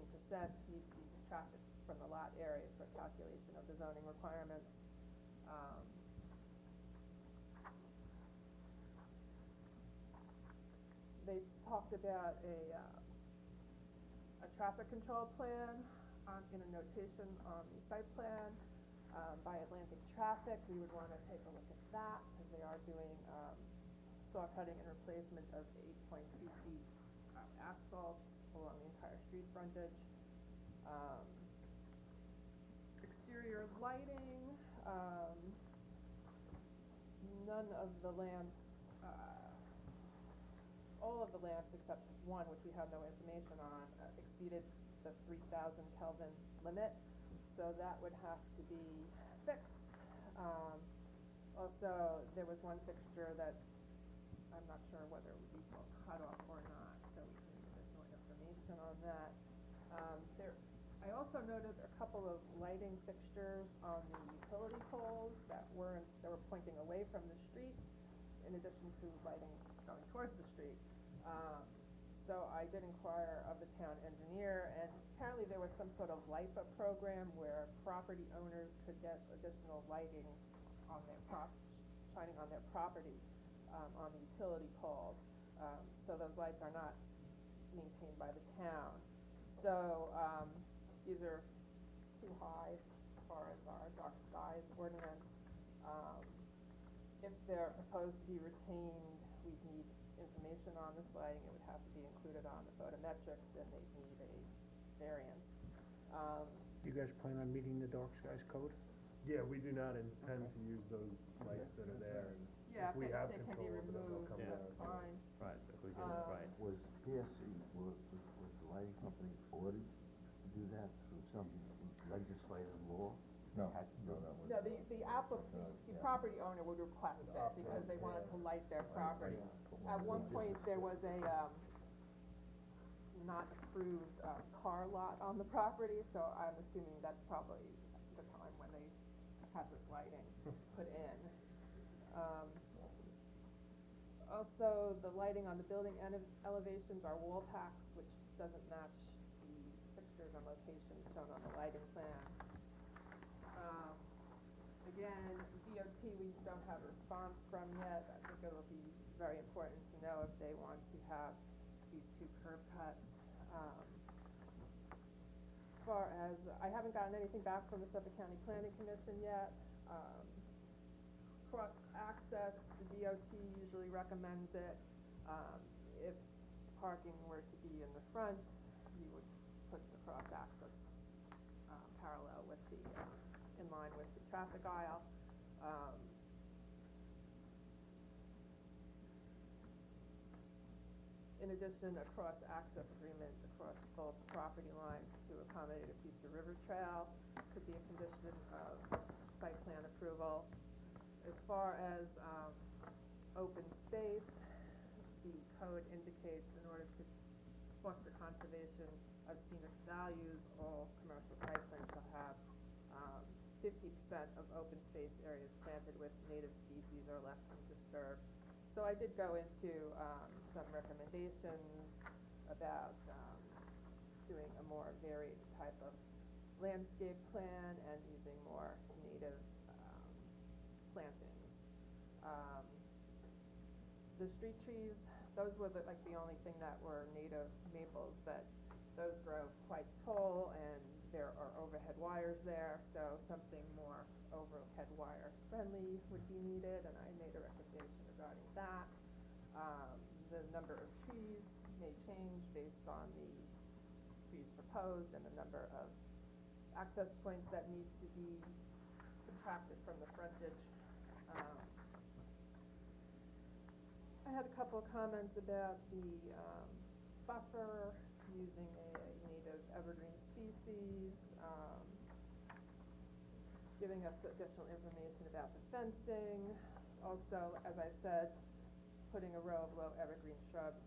need to be subtracted from the lot area for calculation of the zoning requirements. They talked about a traffic control plan in a notation on the site plan by Atlantic Traffic. We would wanna take a look at that, because they are doing saw cutting and replacement of 8.2 feet of asphalt along the entire street frontage. Exterior lighting, none of the lamps, all of the lamps except one, which we have no information on, exceeded the 3,000 Kelvin limit, so that would have to be fixed. Also, there was one fixture that I'm not sure whether it would be for cutoff or not, so we need additional information on that. I also noted a couple of lighting fixtures on the utility poles that were pointing away from the street, in addition to lighting going towards the street. So I did inquire of the town engineer, and apparently there was some sort of LIPA program where property owners could get additional lighting on their shining on their property, on the utility poles. So those lights are not maintained by the town. So, these are too high as far as our dark skies ordinance. If they're proposed to be retained, we'd need information on this lighting. It would have to be included on the photometrics, and they'd need a variance. Do you guys plan on meeting the dark skies code? Yeah, we do not intend to use those lights that are there, and Yeah, if we have they can be control over them, they'll removed, come down. that's fine. Right, if we can, Um, right. Was PSC, was the lighting company ordered to do that through some legislative law? No, Had to no, do it. no. No, the property owner would request it, because they wanted to light their property. At one point, there was a, not approved, car lot on the property, so I'm assuming that's probably the time when they had this lighting put in. Also, the lighting on the building elevations are wall packs, which doesn't match the fixtures and locations shown on the lighting plan. Again, DOT, we don't have a response from yet. I think it'll be very important to know if they want to have these two curb cuts. As far as, I haven't gotten anything back from the Suffolk County Planning Commission yet. Cross-access, the DOT usually recommends it. If parking were to be in the front, you would put the cross-access parallel with the, in line with the traffic aisle. In addition, a cross-access agreement across both property lines to accommodate a future river trail could be a condition of site plan approval. As far as, open space, the code indicates in order to foster conservation of scenic values, all commercial site plans shall have, 50% of open space areas planted with native species or left undisturbed. So I did go into, some recommendations about, doing a more varied type of landscape plan and using more native, plantings. The street trees, those were like the only thing that were native maples, but those grow quite tall and there are overhead wires there, so something more overhead wire friendly would be needed, and I made a recommendation regarding that. The number of trees may change based on the trees proposed and the number of access points that need to be subtracted from the frontage. I had a couple of comments about the, buffer, using a native evergreen species, giving us additional information about the fencing. Also, as I said, putting a row of low evergreen shrubs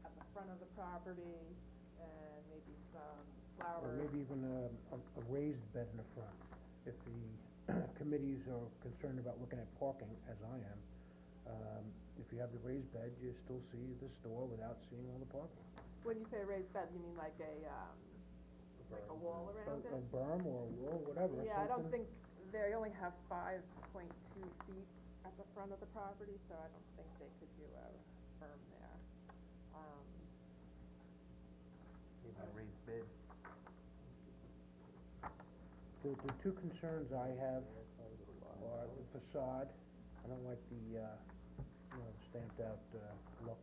at the front of the property, and maybe some flowers. Or maybe even a raised bed in the front. If the committees are concerned about looking at parking, as I am, if you have the raised bed, you still see the store without seeing all the parking. When you say raised bed, you mean like a wall around it? A berm or a wall, whatever, Yeah, I don't something. think, they only have 5.2 feet at the front of the property, so I don't think they could do a berm there. Maybe a raised bed. The two concerns I have are the facade. I don't like the, stamped out, look,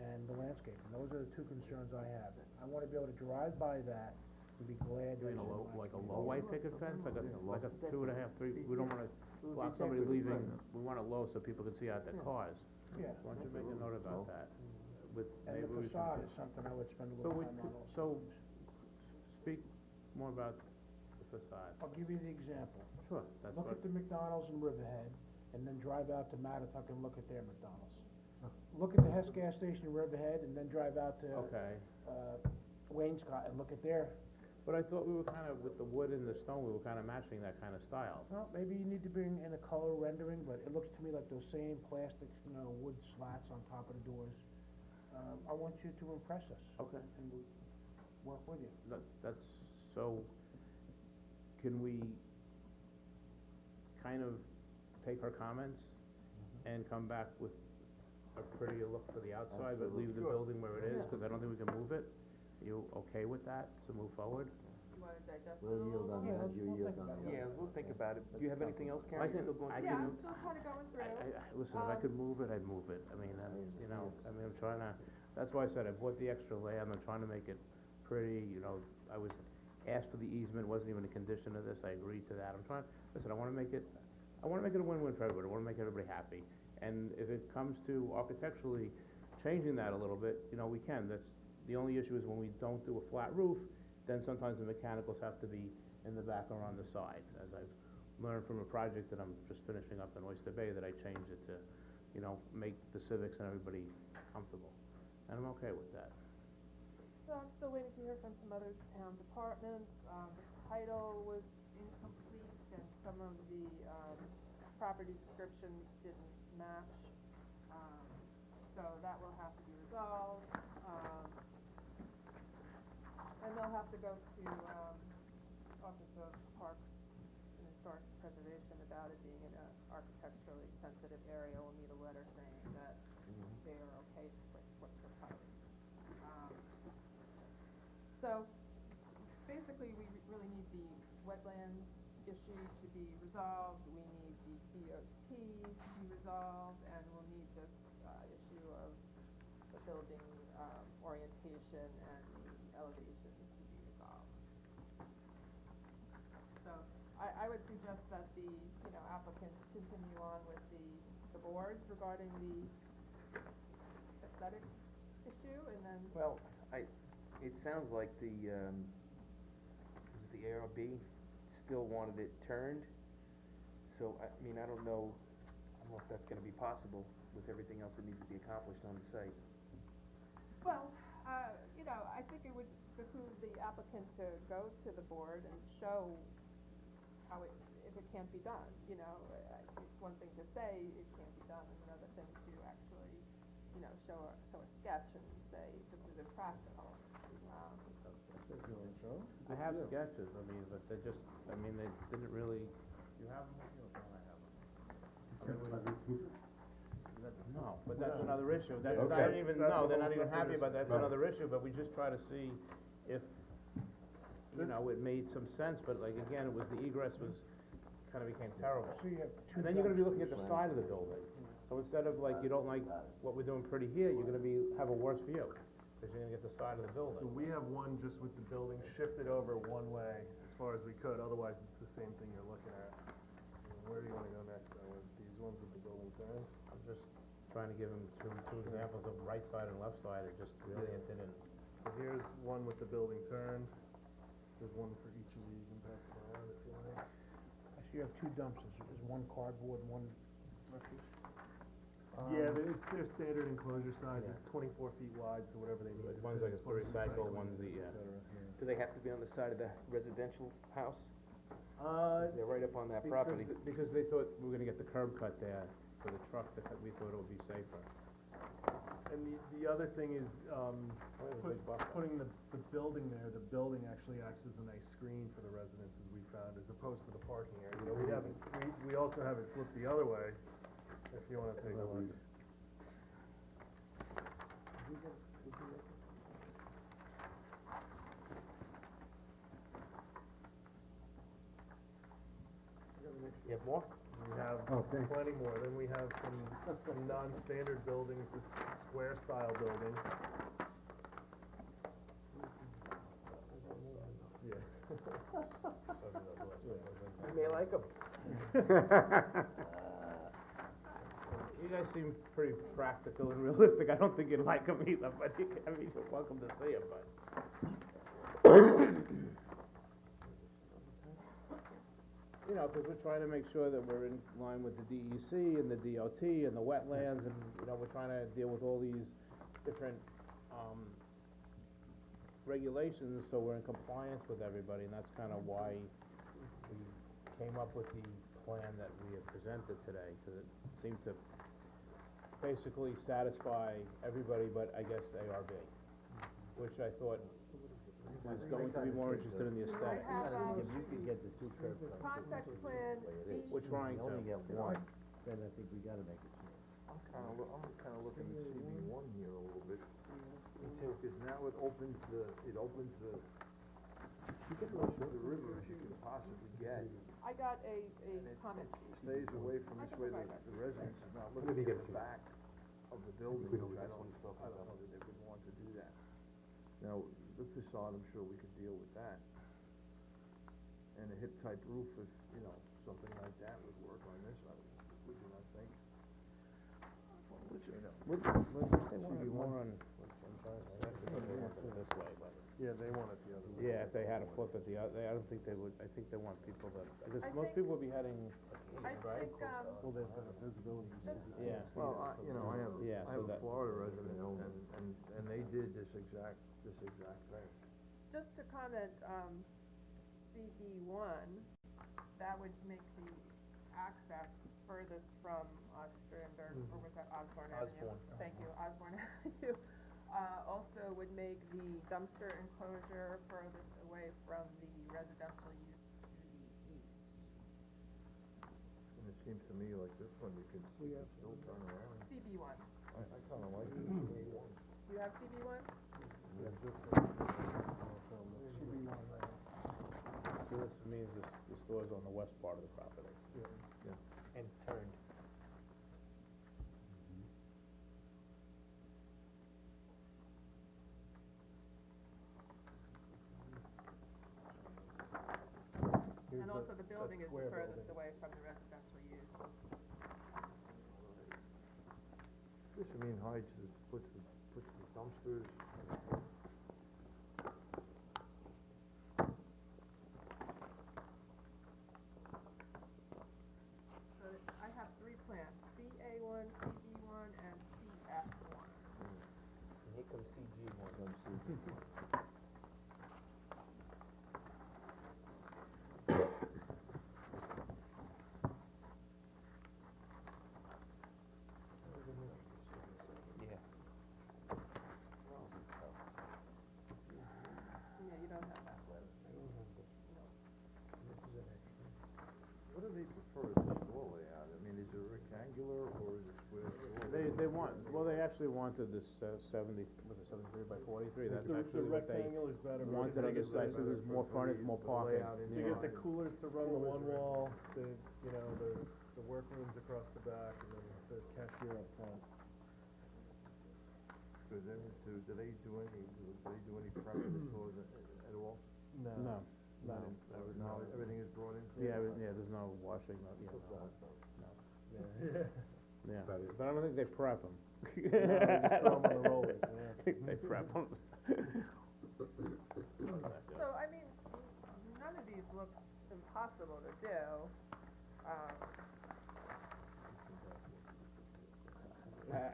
and the landscape. And those are the two concerns I have. I wanna be able to drive by that and be glad that. Doing like a low white picket fence, like a 2.5, 3, we don't wanna block somebody leaving, we want it low so people can see out their cars. Yeah. Why don't you make a note about that? With, And maybe the we can. facade is something I would spend a So little we, time on also. so, speak more about the facade. I'll give you the example. Sure, that's Look what, at the McDonald's in Riverhead, and then drive out to Matatuck and look at their McDonald's. Look at the Hess gas station in Riverhead, and then drive out to, okay. Waynescott and look at their. But I thought we were kinda, with the wood and the stone, we were kinda matching that kinda style. Well, maybe you need to bring in a color rendering, but it looks to me like those same plastic, wood slats on top of the doors. I want you to impress us. Okay. And we'll work with you. That's, so, can we kind of take our comments and come back with a prettier look for the outside, but leave the building where it is, cause I don't think we can move it? You okay with that, to move forward? You wanna digest it a We'll little yield on more? that, you we'll yield think on about that. it. Yeah, we'll think about it. Do you have anything else, Karen? I can- Still going I through Yeah, your I'm notes? still kinda going through. Listen, if I could move it, I'd move it, I mean, I'm trying to, that's why I said I bought the extra land, I'm trying to make it pretty, I was asked for the easement, wasn't even a condition of this, I agreed to that, listen, I wanna make it a win-win for everybody, I wanna make everybody happy. And if it comes to architecturally changing that a little bit, you know, we can, the only issue is when we don't do a flat roof, then sometimes the mechanicals have to be in the back or on the side, as I've learned from a project that I'm just finishing up in Oyster Bay, that I changed it to, you know, make the civics and everybody comfortable, and I'm okay with that. So I'm still waiting to hear from some other town departments, the title was incomplete and some of the, property descriptions didn't match. So that will have to be resolved, and they'll have to go to, Office of Parks and Historic Preservation about it being in a architecturally sensitive area. We'll need a letter saying that they are okay with what's proposed. So, basically, we really need the wetlands issue to be resolved, we need the DOT to be resolved, and we'll need this, issue of the building, orientation and the elevations to be resolved. So, I would suggest that the, applicant continue on with the boards regarding the aesthetics issue, and then. Well, it sounds like the ARB still wanted it turned, so, I mean, I don't know if that's gonna be possible with everything else that needs to be accomplished on the site. Well, I think it would behoove the applicant to go to the board and show how if it can't be done, it's one thing to say it can't be done, and another thing to actually, show a sketch and say this is impractical. I have sketches, I mean, but they didn't really, you have them? I have them. No, but that's another issue, that's not Okay. even, That's no, a they're whole not even separate happy issue. about that, that's Right. another issue, but we just try to see if, it made some sense, but like, again, it was, the egress kinda became terrible. So you have two And then you're gonna be dumpsters. looking at the side of the building, so instead of like, you don't like what we're doing pretty here, you're gonna have a worse view, cause you're gonna get the side of the building. So we have one just with the building shifted over one way as far as we could, otherwise it's the same thing you're looking at. Where do you wanna go next, though, with these ones with the building turns? I'm just trying to give him two examples of right side and left side, it just really, it didn't. So here's one with the building turned, there's one for each of you, you can pass them around if you like. Actually, you have two dumpsters, there's one cardboard and one refuse. Yeah, it's their standard enclosure size, it's 24 feet wide, so whatever they need to One's fit like as a far as recycle, recycling, one's the, et cetera, yeah. Do they have to be on the side of the residential house? Uh, They're right up on that property. Because they thought we were gonna get the curb cut there for the truck, we thought it would be safer. and the other thing is, There's a big buffer. putting the building there, the building actually acts as a nice screen for the residents, as we found, as opposed to the parking area. We also have it flipped the other way, if you wanna take a look. You have more? We have thanks. plenty more, then we have some non-standard buildings, this square style building. Yeah. You may like them. You guys seem pretty practical and realistic, I don't think you'd like them either, but you're welcome to see them, but. Cause we're trying to make sure that we're in line with the DEC and the DOT and the wetlands, and, we're trying to deal with all these different, regulations, so we're in compliance with everybody, and that's kinda why we came up with the plan that we have presented today, cause it seemed to basically satisfy everybody but, I guess, ARB, which I thought was going to be more interested in the aesthetics. If you could get the two curb cuts. Concept plan, We're trying You only to. get one, then I think we gotta make it two. I'm kinda looking at CB one here a little bit. Me too. Because now it opens the river as you can possibly get. I got a comment sheet. Stays away from this way, the residents is not looking at the back of the building, which I don't know that they would want to do that. Now, the facade, I'm sure we could deal with that. hip type roof if, you know, something like that would work on this, would you not think? You know. Would they want it CB1? more on, I'm sorry, I actually thought they wanted it this way, but. Yeah, they want it the other way. Yeah, if they had to flip it the other, I don't think they would, I think they want people to, because I most think- people would be heading I east, right? think, Well, they've got a visibility, so Just- you Yeah. can't see Well, it from you know, I have, Yeah, I so have a that- Florida resident, and they did this exact thing. just to comment, CB1, that would make the access furthest from Ostrander, or was that Osborne Avenue? Osborne. Thank you, Osborne Avenue. Also would make the dumpster enclosure furthest away from the residential use to the east. And it seems to me like this one, you can still turn around. CB1, I kinda like this CB1. do you have CB1? Yeah, this one. So this means the store's on the west part of the property. And turned. And also the building is the furthest away from the residential use. This, I mean, hides the, puts the dumpsters. So I have three plans, CA1, CB1, and CF1. And here comes CG one. Yeah. Yeah, you don't have that. What do they prefer as a store layout? I mean, is it rectangular or is it square? They want, well, they actually wanted this, 70, was it 73 by 43, that's actually what they rectangular's better. wanted, I guess, so there's more frontage, more parking. You get the coolers to run the one wall, the, you know, the workrooms across the back, and then the cashier up front. Do they do any prep in the stores at all? No, Not no. installed. No, everything is brought in? Yeah, there's no washing, no, yeah, no. Yeah. Yeah, but I don't think they prep them. No, they just throw 'em on the rollers, yeah. I think they prep them. So, I mean, none of these look impossible to do.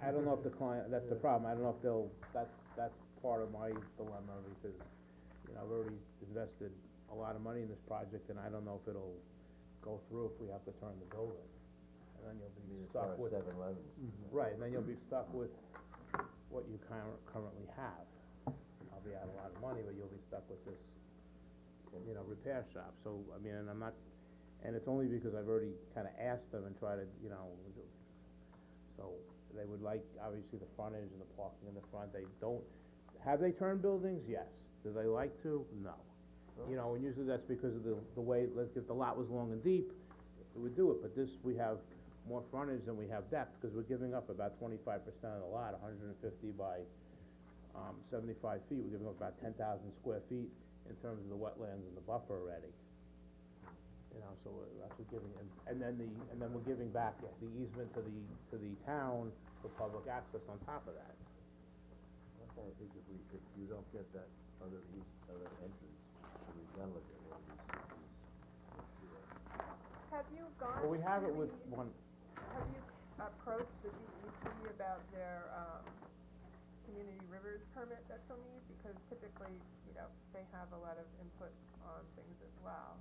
I don't know if the client, that's the problem, I don't know if they'll, that's part of my dilemma, because, you know, I've already invested a lot of money in this project, and I don't know if it'll go through if we have to turn the building. And then you'll be stuck with, 7-Eleven. right, and then you'll be stuck with what you currently have. I'll be out a lot of money, but you'll be stuck with this, you know, repair shop, so, I mean, and I'm not, and it's only because I've already kinda asked them and tried to, you know, so, they would like, obviously, the frontage and the parking in the front, they don't, have they turned buildings? Yes. Do they like to? No. You know, and usually that's because of the way, if the lot was long and deep, it would do it, but this, we have more frontage than we have depth, cause we're giving up about 25% of the lot, 150 by, 75 feet, we're giving up about 10,000 square feet in terms of the wetlands and the buffer already. You know, so we're actually giving, and then we're giving back the easement to the town for public access on top of that. I think if you don't get that other entrance, so we've gotta look at one of these. Have you gone Well, we have it to with the- one, Have you approached the DEC about their, community rivers permit that you'll need? Because typically, you know, they have a lot of input on things as well.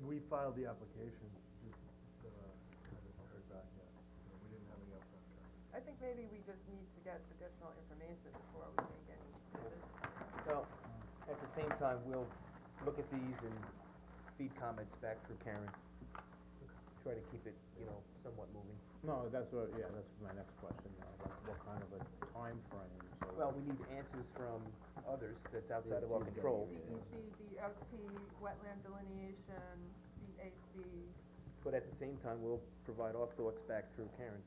We filed the application, just, haven't heard back yet. We didn't have any upfront costs. I think maybe we just need to get additional information before we make any decisions. Well, at the same time, we'll look at these and feed comments back through Karen. Try to keep it, you know, somewhat moving. no, that's what, yeah, that's my next question, like what kind of a timeframe, so. Well, we need answers from others that's outside of our control. DEC, DOT, wetland delineation, CAC. But at the same time, we'll provide our thoughts back through Karen.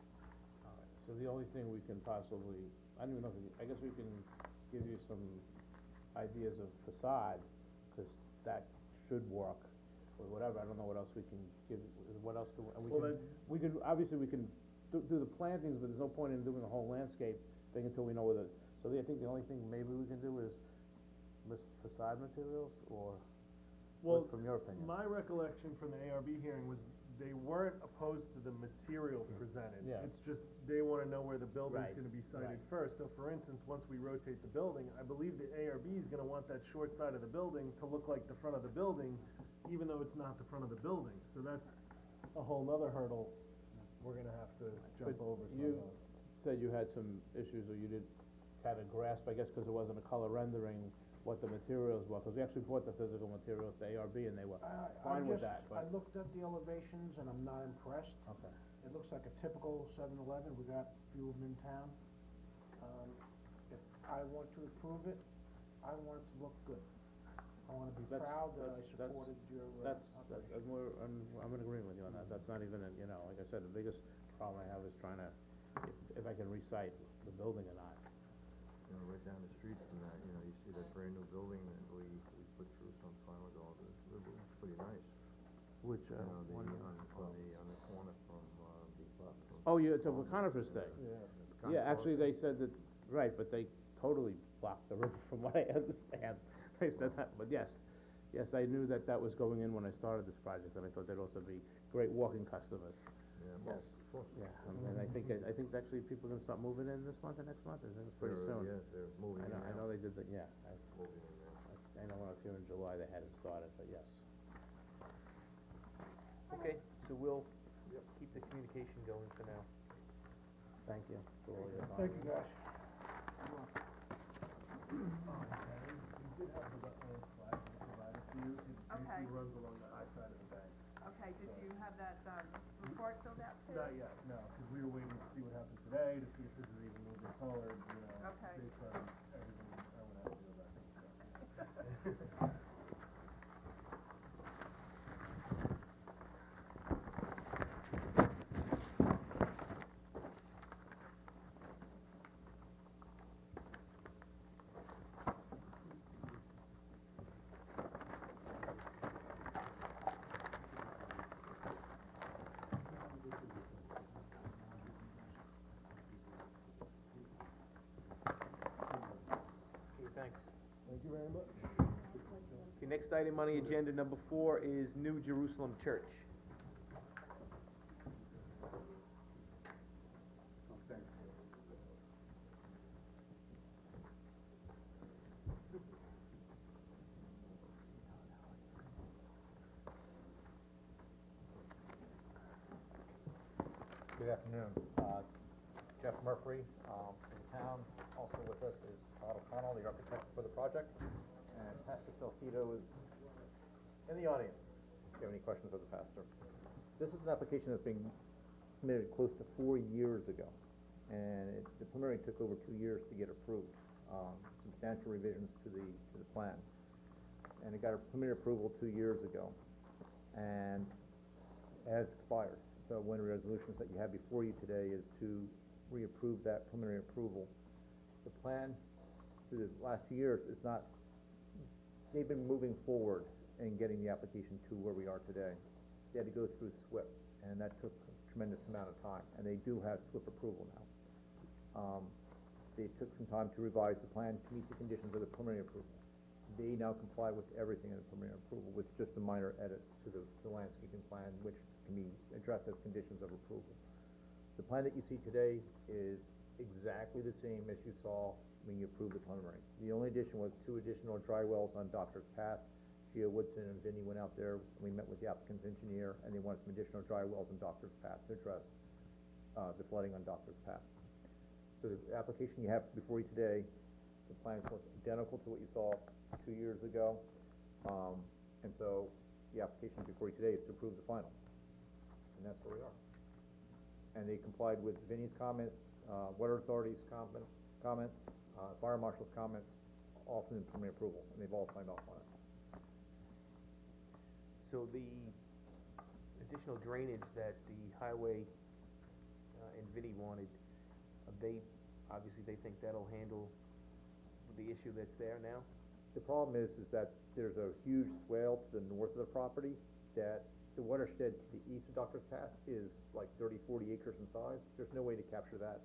So the only thing we can possibly, I don't even know, I guess we can give you some ideas of facade, cause that should work, or whatever, I don't know what else we can give, what else do, and Well, we can, obviously, we can do the plantings, but there's no point in doing the whole landscape thing until we know whether, so I think the only thing maybe we can do is list facade materials, or Well, what's from your opinion? my recollection from the ARB hearing was they weren't opposed to the materials presented. Yeah. It's just, they wanna know where the building's Right, gonna be sited right. first. So for instance, once we rotate the building, I believe the ARB is gonna want that short side of the building to look like the front of the building, even though it's not the front of the building. So that's a whole nother hurdle we're gonna have to jump But over you somehow. said you had some issues, or you did kind of grasp, I guess, cause it wasn't a color rendering, what the materials were, cause we actually bought the physical materials to ARB and they were fine with that, I but. looked at the elevations and I'm not impressed. Okay. It looks like a typical 7-Eleven, we got a few of them in town. If I want to approve it, I want it to look good. I wanna be proud that I supported your, That's, I'm in agreement with you on that, that's not even, you know, like I said, the biggest problem I have is trying to, if I can recite the building or not. You know, right down the street from that, you know, you see that brand new building that we put through some time ago, it looks pretty nice. Which, You know, one? on the corner from, Oh, yeah, it's a coniferous thing. Yeah. Yeah, actually, they said that, right, but they totally blocked the river from what I understand. They said that, but yes, I knew that that was going in when I started this project, and I thought they'd also be great walking customers. Yeah, Yes, of course. yeah, and I think actually people are gonna start moving in this month or next month, I think it's pretty soon. Yeah, they're moving in I know they did that, yeah, Moving in now. I know when I was here in July, they hadn't started, but yes. Okay, so we'll keep the communication going for now. Thank you for all your time. Thank you, guys. We did have the wetlands flag we provided to you. It Okay. basically runs along the high side of the bank. Okay, did you have that, report filled out too? Not yet, no, cause we were waiting to see what happened today, to see if this is even moving forward, you know, Okay. based on everything I would have to do about it, so. Okay, thanks. Thank you very much. Okay, next item on the agenda, number 4, is New Jerusalem Church. Good afternoon. Jeff Murphy, from the town. Also with us is Todd O'Connell, the architect for the project. And Pastor Salcido is in the audience, if you have any questions of the pastor. This is an application that's being submitted close to 4 years ago. And the preliminary took over 2 years to get approved. Substantial revisions to the plan. And it got a preliminary approval 2 years ago. And it has expired. So one of the resolutions that you have before you today is to reapprove that preliminary approval. The plan through the last 2 years is not, they've been moving forward and getting the application to where we are today. They had to go through SWIP, and that took a tremendous amount of time, and they do have SWIP approval now. They took some time to revise the plan to meet the conditions of the preliminary approval. They now comply with everything in the preliminary approval, with just some minor edits to the landscaping plan, which can be addressed as conditions of approval. The plan that you see today is exactly the same as you saw when you approved the preliminary. The only addition was 2 additional dry wells on Doctor's Path. Gio Woodson and Vinnie went out there, and we met with the applicant's engineer, and they wanted some additional dry wells on Doctor's Path to address, the flooding on Doctor's Path. So the application you have before you today, the plans look identical to what you saw 2 years ago. And so the application before you today is to approve the final. And that's where we are. And they complied with Vinnie's comments, Water Authority's comments, Fire Marshal's comments, all from the preliminary approval, and they've all signed off on it. So the additional drainage that the highway, and Vinnie wanted, obviously they think that'll handle the issue that's there now? The problem is that there's a huge swale to the north of the property, that the watershed to the east of Doctor's Path is like 30, 40 acres in size. There's no way to capture that.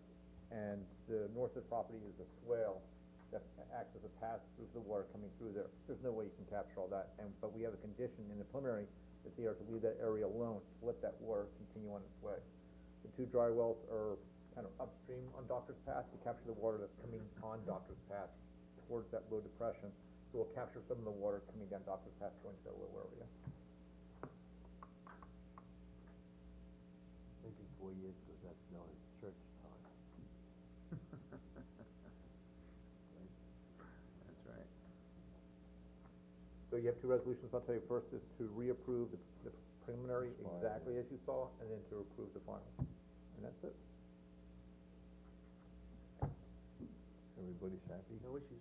And the north of the property is a swale that acts as a pass-through for the water coming through there. There's no way you can capture all that, but we have a condition in the preliminary that they are to leave that area alone, to let that water continue on its way. The two dry wells are kind of upstream on Doctor's Path to capture the water that's coming on Doctor's Path towards that low depression. So we'll capture some of the water coming down Doctor's Path going to that low area. Thinking 4 years ago, that's known as church time. That's right. So you have two resolutions, I'll tell you, first is to reapprove the preliminary exactly as you saw, and then to approve the final. And that's it. Everybody's happy? No issues.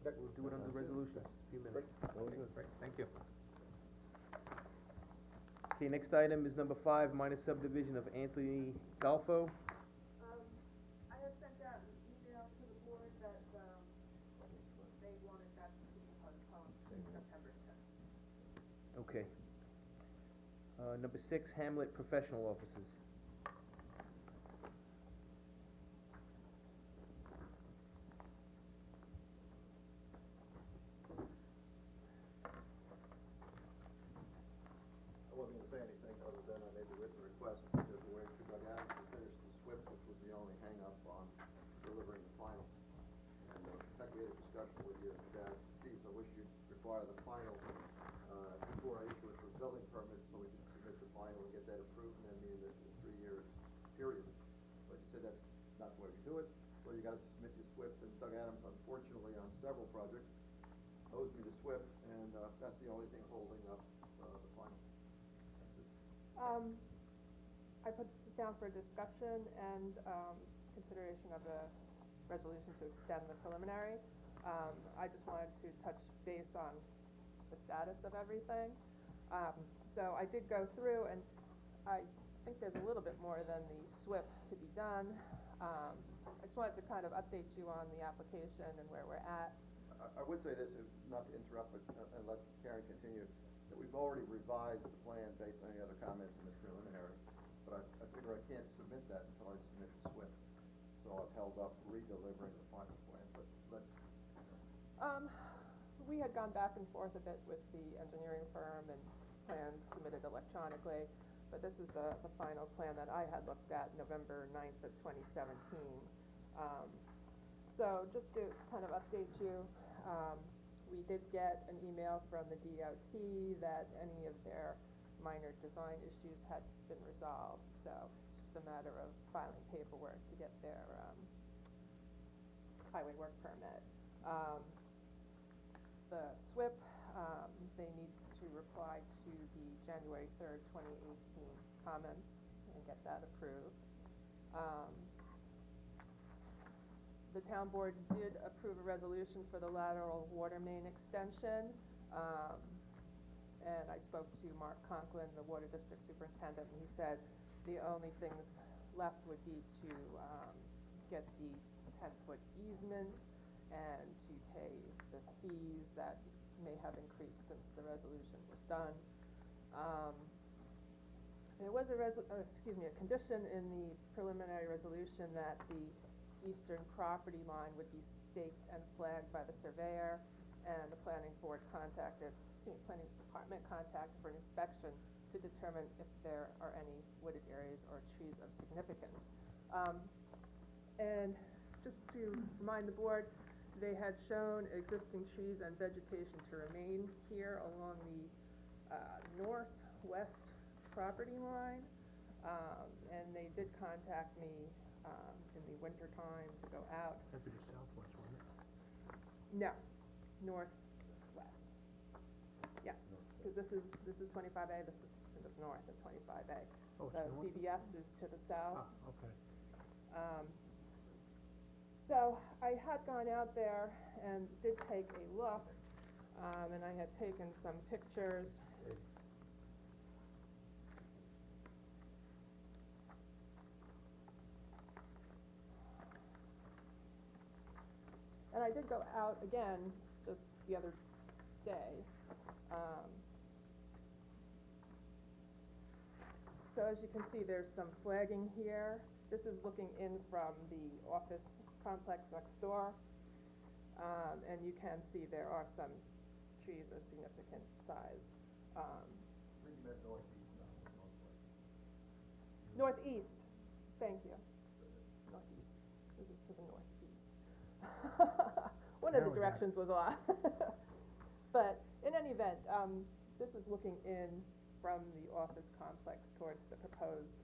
We'll do it under resolutions, a few minutes. Okay, great, thank you. Okay, next item is number 5, minor subdivision of Anthony Galfo. I have sent out an email to the board that, they wanted that to be postponed to September 6th. Okay. Number 6, Hamlet Professional Offices. I wasn't gonna say anything other than I made the written request because we're waiting for Doug Adams to finish the SWIP, which was the only hang-up on delivering the final. And, in fact, we had a discussion with you that, geez, I wish you'd require the final, before I issue it for building permits, so we can submit the final and get that approved, and then mean the 3-year period. But you said that's not the way we do it, so you gotta submit your SWIP, and Doug Adams, unfortunately, on several projects, owes me the SWIP, and, that's the only thing holding up, the final. That's it. I put this down for discussion and, consideration of a resolution to extend the preliminary. I just wanted to touch base on the status of everything. So I did go through, and I think there's a little bit more than the SWIP to be done. I just wanted to kind of update you on the application and where we're at. I would say this, not to interrupt, but, and let Karen continue, that we've already revised the plan based on any other comments in the preliminary, but I figure I can't submit that until I submit the SWIP, so I've held up re-delivering the final plan, but, We had gone back and forth a bit with the engineering firm and plans submitted electronically, but this is the final plan that I had looked at November 9th of 2017. So just to kind of update you, we did get an email from the DOT that any of their minor design issues had been resolved, so it's just a matter of filing paperwork to get their highway work permit. The SWIP, they need to reply to the January 3rd, 2018 comments and get that approved. The town board did approve a resolution for the lateral water main extension. And I spoke to Mark Conklin, the water district superintendent, and he said the only things left would be to, get the 10-foot easement and to pay the fees that may have increased since the resolution was done. There was a condition in the preliminary resolution that the eastern property line would be staked and flagged by the surveyor, and the planning department contacted for an inspection to determine if there are any wooded areas or trees of significance. And just to remind the board, they had shown existing trees and vegetation to remain here along the northwest property line. And they did contact me in the winter time to go out. That'd be the southwest, wouldn't it? No, northwest. Yes, because this is 25A, this is to the north of 25A. Oh, it's The north? CVS is to the south. Ah, okay. So I had gone out there and did take a look, and I had taken some pictures. And I did go out again just the other day. So as you can see, there's some flagging here. This is looking in from the office complex next door. And you can see there are some trees of significant size. We met northeast, not northwest. Northeast, thank you. Northeast, this is to the northeast. One of the directions was off. But in any event, this is looking in from the office complex towards the proposed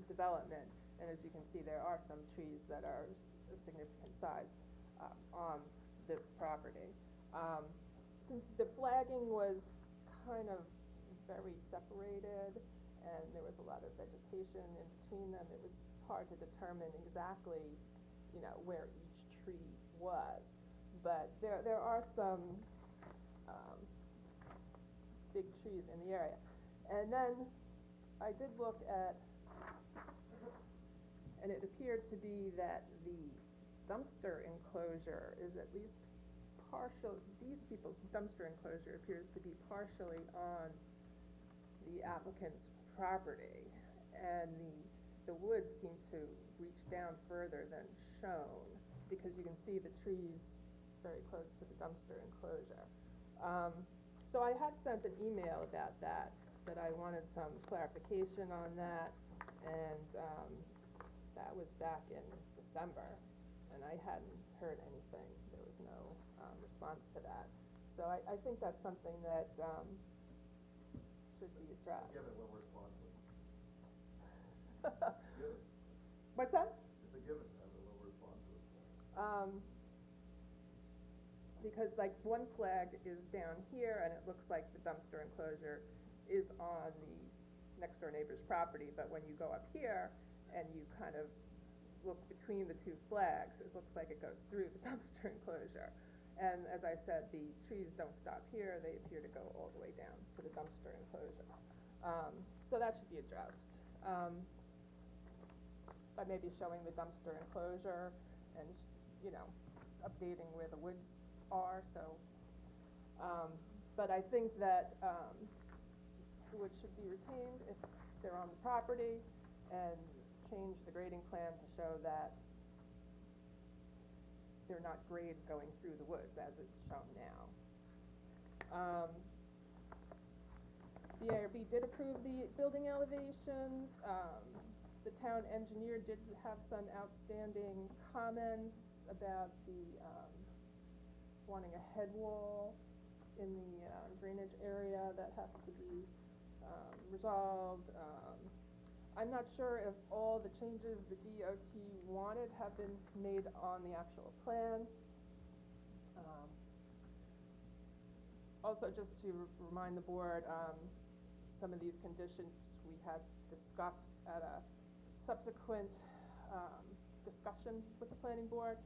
development. And as you can see, there are some trees that are of significant size on this property. Since the flagging was kind of very separated and there was a lot of vegetation in between them, it was hard to determine exactly, you know, where each tree was. But there are some big trees in the area. And then I did look at, and it appeared to be that the dumpster enclosure is at least partial, these people's dumpster enclosure appears to be partially on the applicant's property. And the woods seem to reach down further than shown, because you can see the trees very close to the dumpster enclosure. So I had sent an email about that I wanted some clarification on that, and that was back in December, and I hadn't heard anything. There was no response to that. So I think that's something that should be addressed. Give it, we'll respond to it. Give it. What's that? It's a given, and we'll respond to it. Because like one flag is down here and it looks like the dumpster enclosure is on the next door neighbor's property, but when you go up here and you kind of look between the two flags, it looks like it goes through the dumpster enclosure. And as I said, the trees don't stop here, they appear to go all the way down to the dumpster enclosure. So that should be addressed. By maybe showing the dumpster enclosure and, you know, updating where the woods are, so. But I think that the woods should be retained if they're on the property, and change the grading plan to show that they're not grades going through the woods as it's shown now. The ARB did approve the building elevations. The town engineer did have some outstanding comments about the wanting a head wall in the drainage area that has to be resolved. I'm not sure if all the changes the DOT wanted have been made on the actual plan. Also, just to remind the board, some of these conditions we had discussed at a subsequent discussion with the planning board,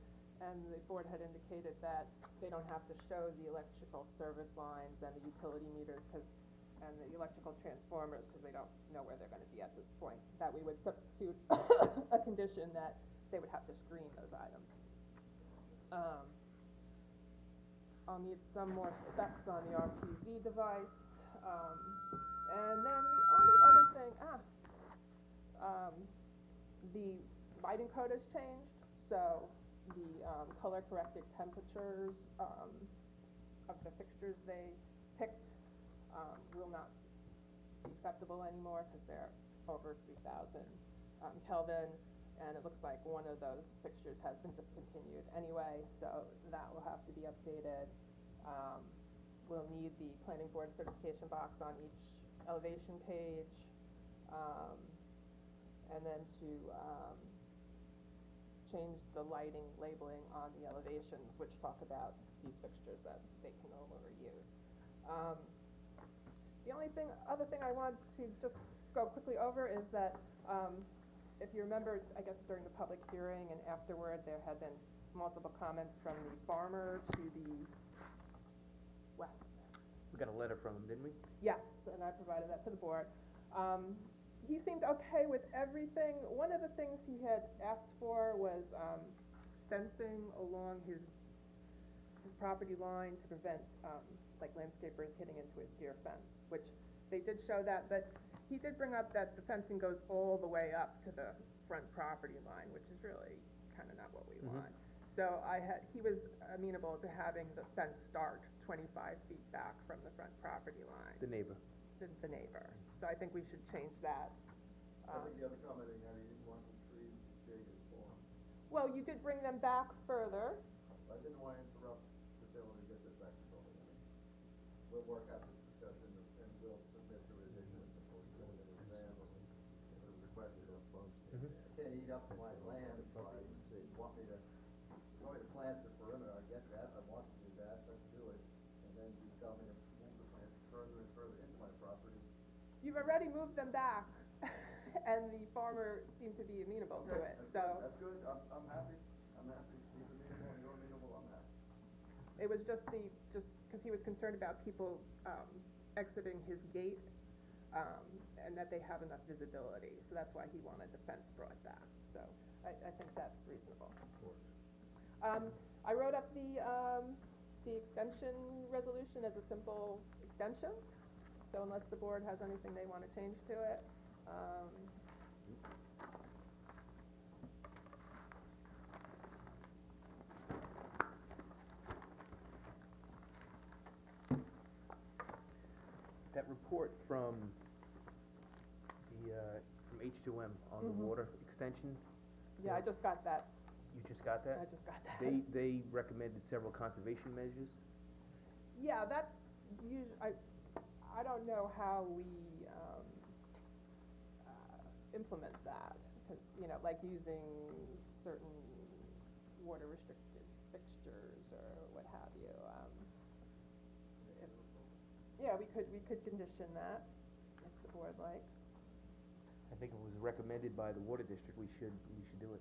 and the board had indicated that they don't have to show the electrical service lines and the utility meters and the electrical transformers, because they don't know where they're gonna be at this point, that we would substitute a condition that they would have to screen those items. I'll need some more specs on the RPZ device, and then the only other thing, the lighting code has changed, so the color corrected temperatures of the fixtures they picked will not be acceptable anymore, because they're over 3,000 Kelvin, and it looks like one of those fixtures has been discontinued anyway, so that will have to be updated. We'll need the planning board certification box on each elevation page, and then to change the lighting labeling on the elevations, which talk about these fixtures that they can no longer use. The only other thing I want to just go quickly over is that, if you remember, I guess during the public hearing and afterward, there had been multiple comments from the farmer to the west. We got a letter from him, didn't we? Yes, and I provided that to the board. He seemed okay with everything. One of the things he had asked for was fencing along his property line to prevent, like landscapers hitting into his deer fence, which they did show that, but he did bring up that the fencing goes all the way up to the front property line, which is really kinda not what we want. So he was amenable to having the fence start 25 feet back from the front property line, The neighbor. the neighbor. So I think we should change that. I think the other comment he had, he didn't want the trees to shade his lawn. Well, you did bring them back further. I didn't want to interrupt the ability to get this back to building. I mean, we'll work out this discussion and we'll submit the revisions and we'll submit it in advance. There was a question of, I can't eat up my land if you want me to plant the perimeter, I get that, I want to do that, let's do it. And then you tell me to move the plants further and further into my property. You've already moved them back, and the farmer seemed to be amenable to it, so. That's good, I'm happy, he's amenable, you're amenable, I'm happy. It was just cause he was concerned about people, exiting his gate, and that they have enough visibility, so that's why he wanted the fence brought back, so I think that's reasonable. I wrote up the extension resolution as a simple extension, so unless the board has anything they wanna change to it, That report from from H2M on the water extension, yeah, I just got that, you just got that? I just got that. They recommended several conservation measures. Yeah, that's I don't know how we, implement that, because, you know, like using certain water restricted fixtures or what have you, yeah, we could condition that, if the board likes. I think it was recommended by the water district, we should do it.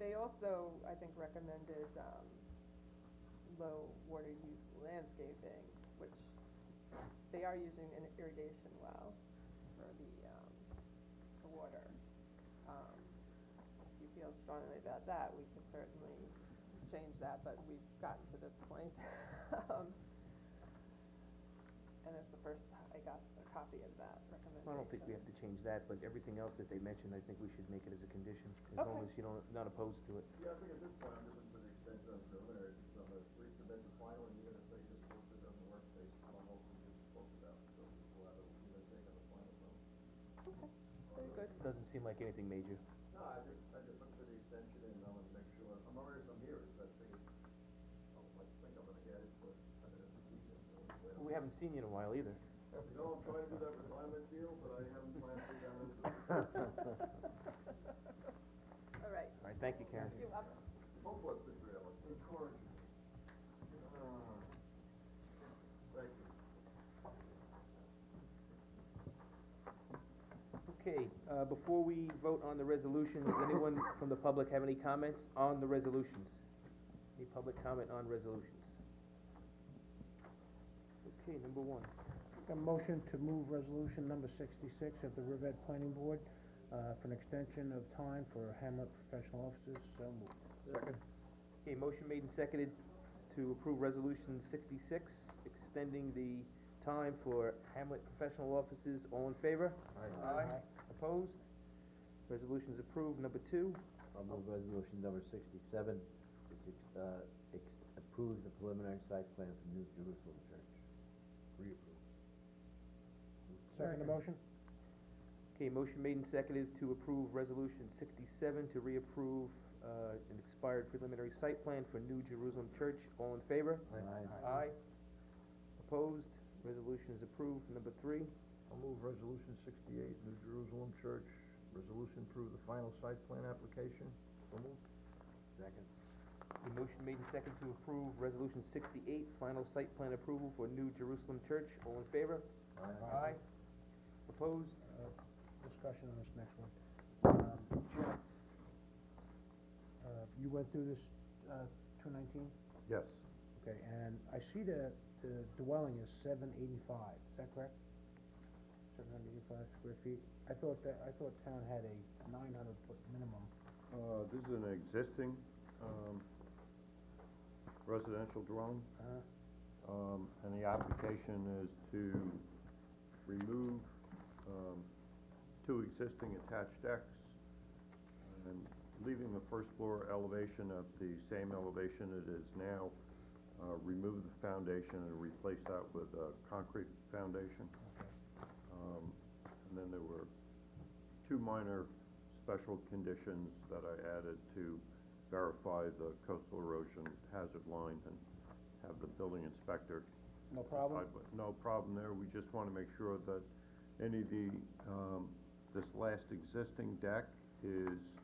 They also, I think, recommended, low water use landscaping, which they are using an irrigation well for the water. If you feel strongly about that, we could certainly change that, but we've gotten to this point. And it's the first I got a copy of that recommendation. I don't think we have to change that, but everything else that they mentioned, I think we should make it as a condition, as long as you don't, not opposed to it. Yeah, I think at this point, I'm just looking for the extension of the preliminary, because I'm gonna resubmit the final, and you're gonna say this works or doesn't work based on what we just spoke about, so we'll have a, take on the final vote. Okay, very good. Doesn't seem like anything major. No, I just looked for the extension, and I wanna make sure, I'm already some here, so I think I'm gonna get it, but I mean, it's a detail, so wait. We haven't seen you in a while either. You know, I'm trying to do that retirement deal, but I haven't planned to go down into it. All right. All right, thank you, Karen. You up? Hopeless, Mr. Ellis. Encouraging. Thank you. Okay, before we vote on the resolutions, anyone from the public have any comments on the resolutions? Any public comment on resolutions? Okay, number one. A motion to move resolution number 66 of the Riverhead Planning Board, for an extension of time for Hamlet professional officers, so moved. Second. Okay, motion made and seconded to approve resolution 66, extending the time for Hamlet professional offices. All in favor? Aye. Opposed? Resolution's approved. Number two. I'll move resolution number 67, which, approves the preliminary site plan for New Jerusalem Church. Reapprove. Second the motion? Okay, motion made and seconded to approve resolution 67 to reapprove, an expired preliminary site plan for New Jerusalem Church. All in favor? Aye. Aye. Opposed? Resolution is approved. Number three. I'll move resolution 68, New Jerusalem Church, resolution approve the final site plan application. So moved. Second. A motion made and seconded to approve resolution 68, final site plan approval for New Jerusalem Church. All in favor? Aye. Opposed? Discussion on this next one. Jim, you went through this, 219? Yes. Okay, and I see the dwelling is 785, is that correct? 785 square feet? I thought town had a 900-foot minimum. This is an existing, residential dwelling. And the application is to remove, 2 existing attached decks and leaving the first floor elevation at the same elevation it is now. Remove the foundation and replace that with a concrete foundation. And then there were 2 minor special conditions that I added to verify the coastal erosion hazard line and have the building inspector. No problem? No problem there, we just wanna make sure that any of the, this last existing deck is,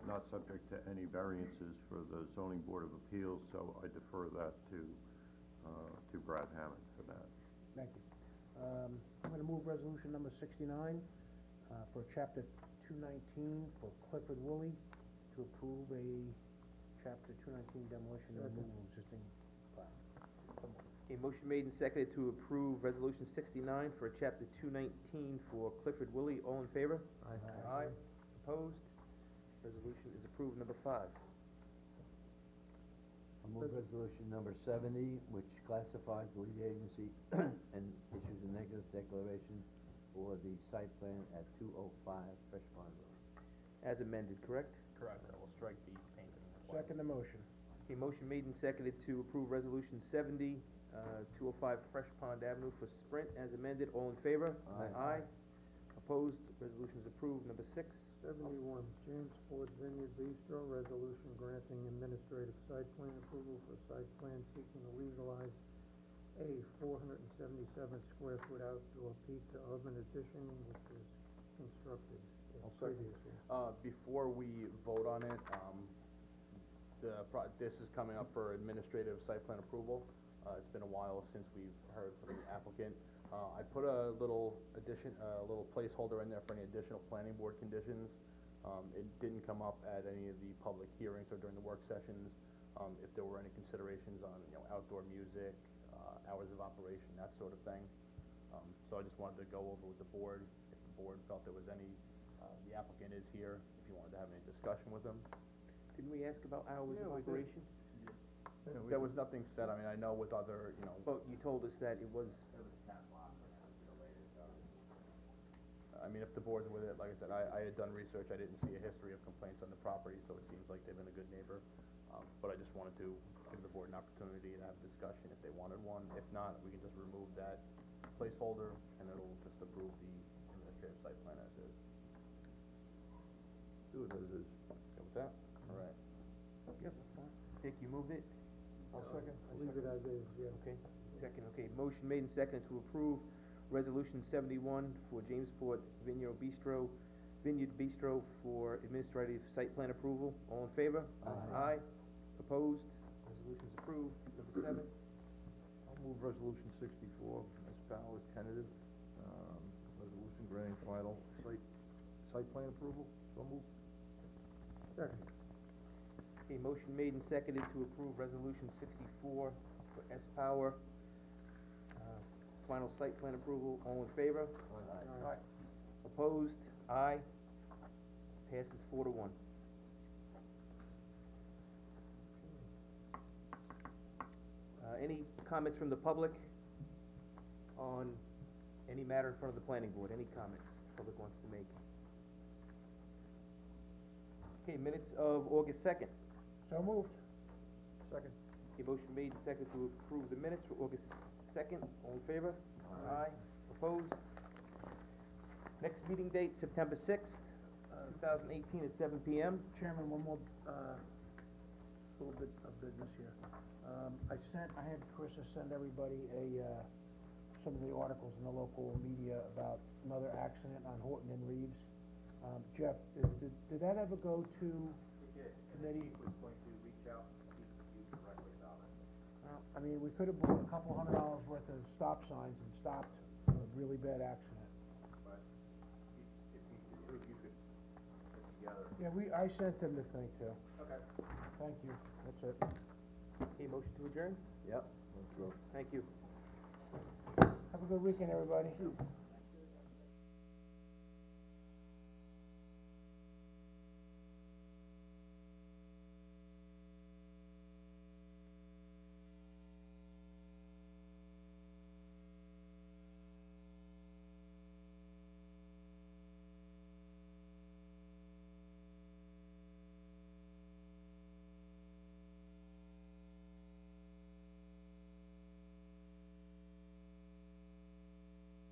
not subject to any variances for the zoning board of appeals, so I defer that to Brad Hammond for that. Thank you. I'm gonna move resolution number 69, for chapter 219 for Clifford Woolley to approve a chapter 219 demolition and removal of existing plat. A motion made and seconded to approve resolution 69 for chapter 219 for Clifford Woolley. All in favor? Aye. Aye. Opposed? Resolution is approved. Number 5. I move resolution number 70, which classifies the lead agency and issues a negative declaration for the site plan at 205 Fresh Pond Road. As amended, correct? Correct, I will strike the painting. Second the motion. A motion made and seconded to approve resolution 70, 205 Fresh Pond Avenue for Sprint as amended. All in favor? Aye. Opposed? Resolution is approved. Number 6. 71, James Ford Vineyard Bistro, resolution granting administrative site plan approval for site plan seeking to legalize a 477 square foot outdoor pizza oven addition, which is constructed previously. Before we vote on it, this is coming up for administrative site plan approval. It's been a while since we've heard from the applicant. I put a little placeholder in there for any additional planning board conditions. It didn't come up at any of the public hearings or during the work sessions. If there were any considerations on, outdoor music, hours of operation, that sort of thing. So I just wanted to go over with the board, if the board felt there was any, the applicant is here, if you wanted to have any discussion with them. Didn't we ask about hours of we did. operation? There was nothing said, I mean, I know with other, But you told us that it was. I mean, if the board's with it, like I said, I had done research, I didn't see a history of complaints on the property, so it seems like they've been a good neighbor. But I just wanted to give the board an opportunity to have a discussion if they wanted one. If not, we can just remove that placeholder, and it'll just approve the administrative site plan as is. Do it as is. Go with that? All right. Yep, that's fine. Dick, you moved it? I'll second. Leave it as is, yeah. Okay, second, okay, motion made and seconded to approve resolution 71 for Jamesport Vineyard Bistro for administrative site plan approval. All in favor? Aye. Opposed? Resolution is approved. Number 7. I'll move resolution 64, as power tentative, resolution granting final site plan approval, so moved. Second. A motion made and seconded to approve resolution 64 for S-Power, final site plan approval. All in favor? Aye. Opposed? Aye. Passes 4-1. Any comments from the public on any matter in front of the planning board? Any comments the public wants to make? Okay, minutes of August 2nd. So moved. Second. A motion made and seconded to approve the minutes for August 2nd. All in favor? Aye. Opposed? Next meeting date, September 6th, 2018 at 7 PM. Chairman, one more, little bit of business here. I had Carissa send everybody some of the articles in the local media about another accident on Horton and Reeves. Jeff, did that ever go to committee? was going to reach out and speak to you directly about it. I mean, we could've bought $200 worth of stop signs and stopped a really bad accident. But if you could put together. Yeah, I sent them the thing too. Okay. Thank you, that's it. Okay, motion to adjourn? Yep, let's go. Thank you. Have a good weekend, everybody.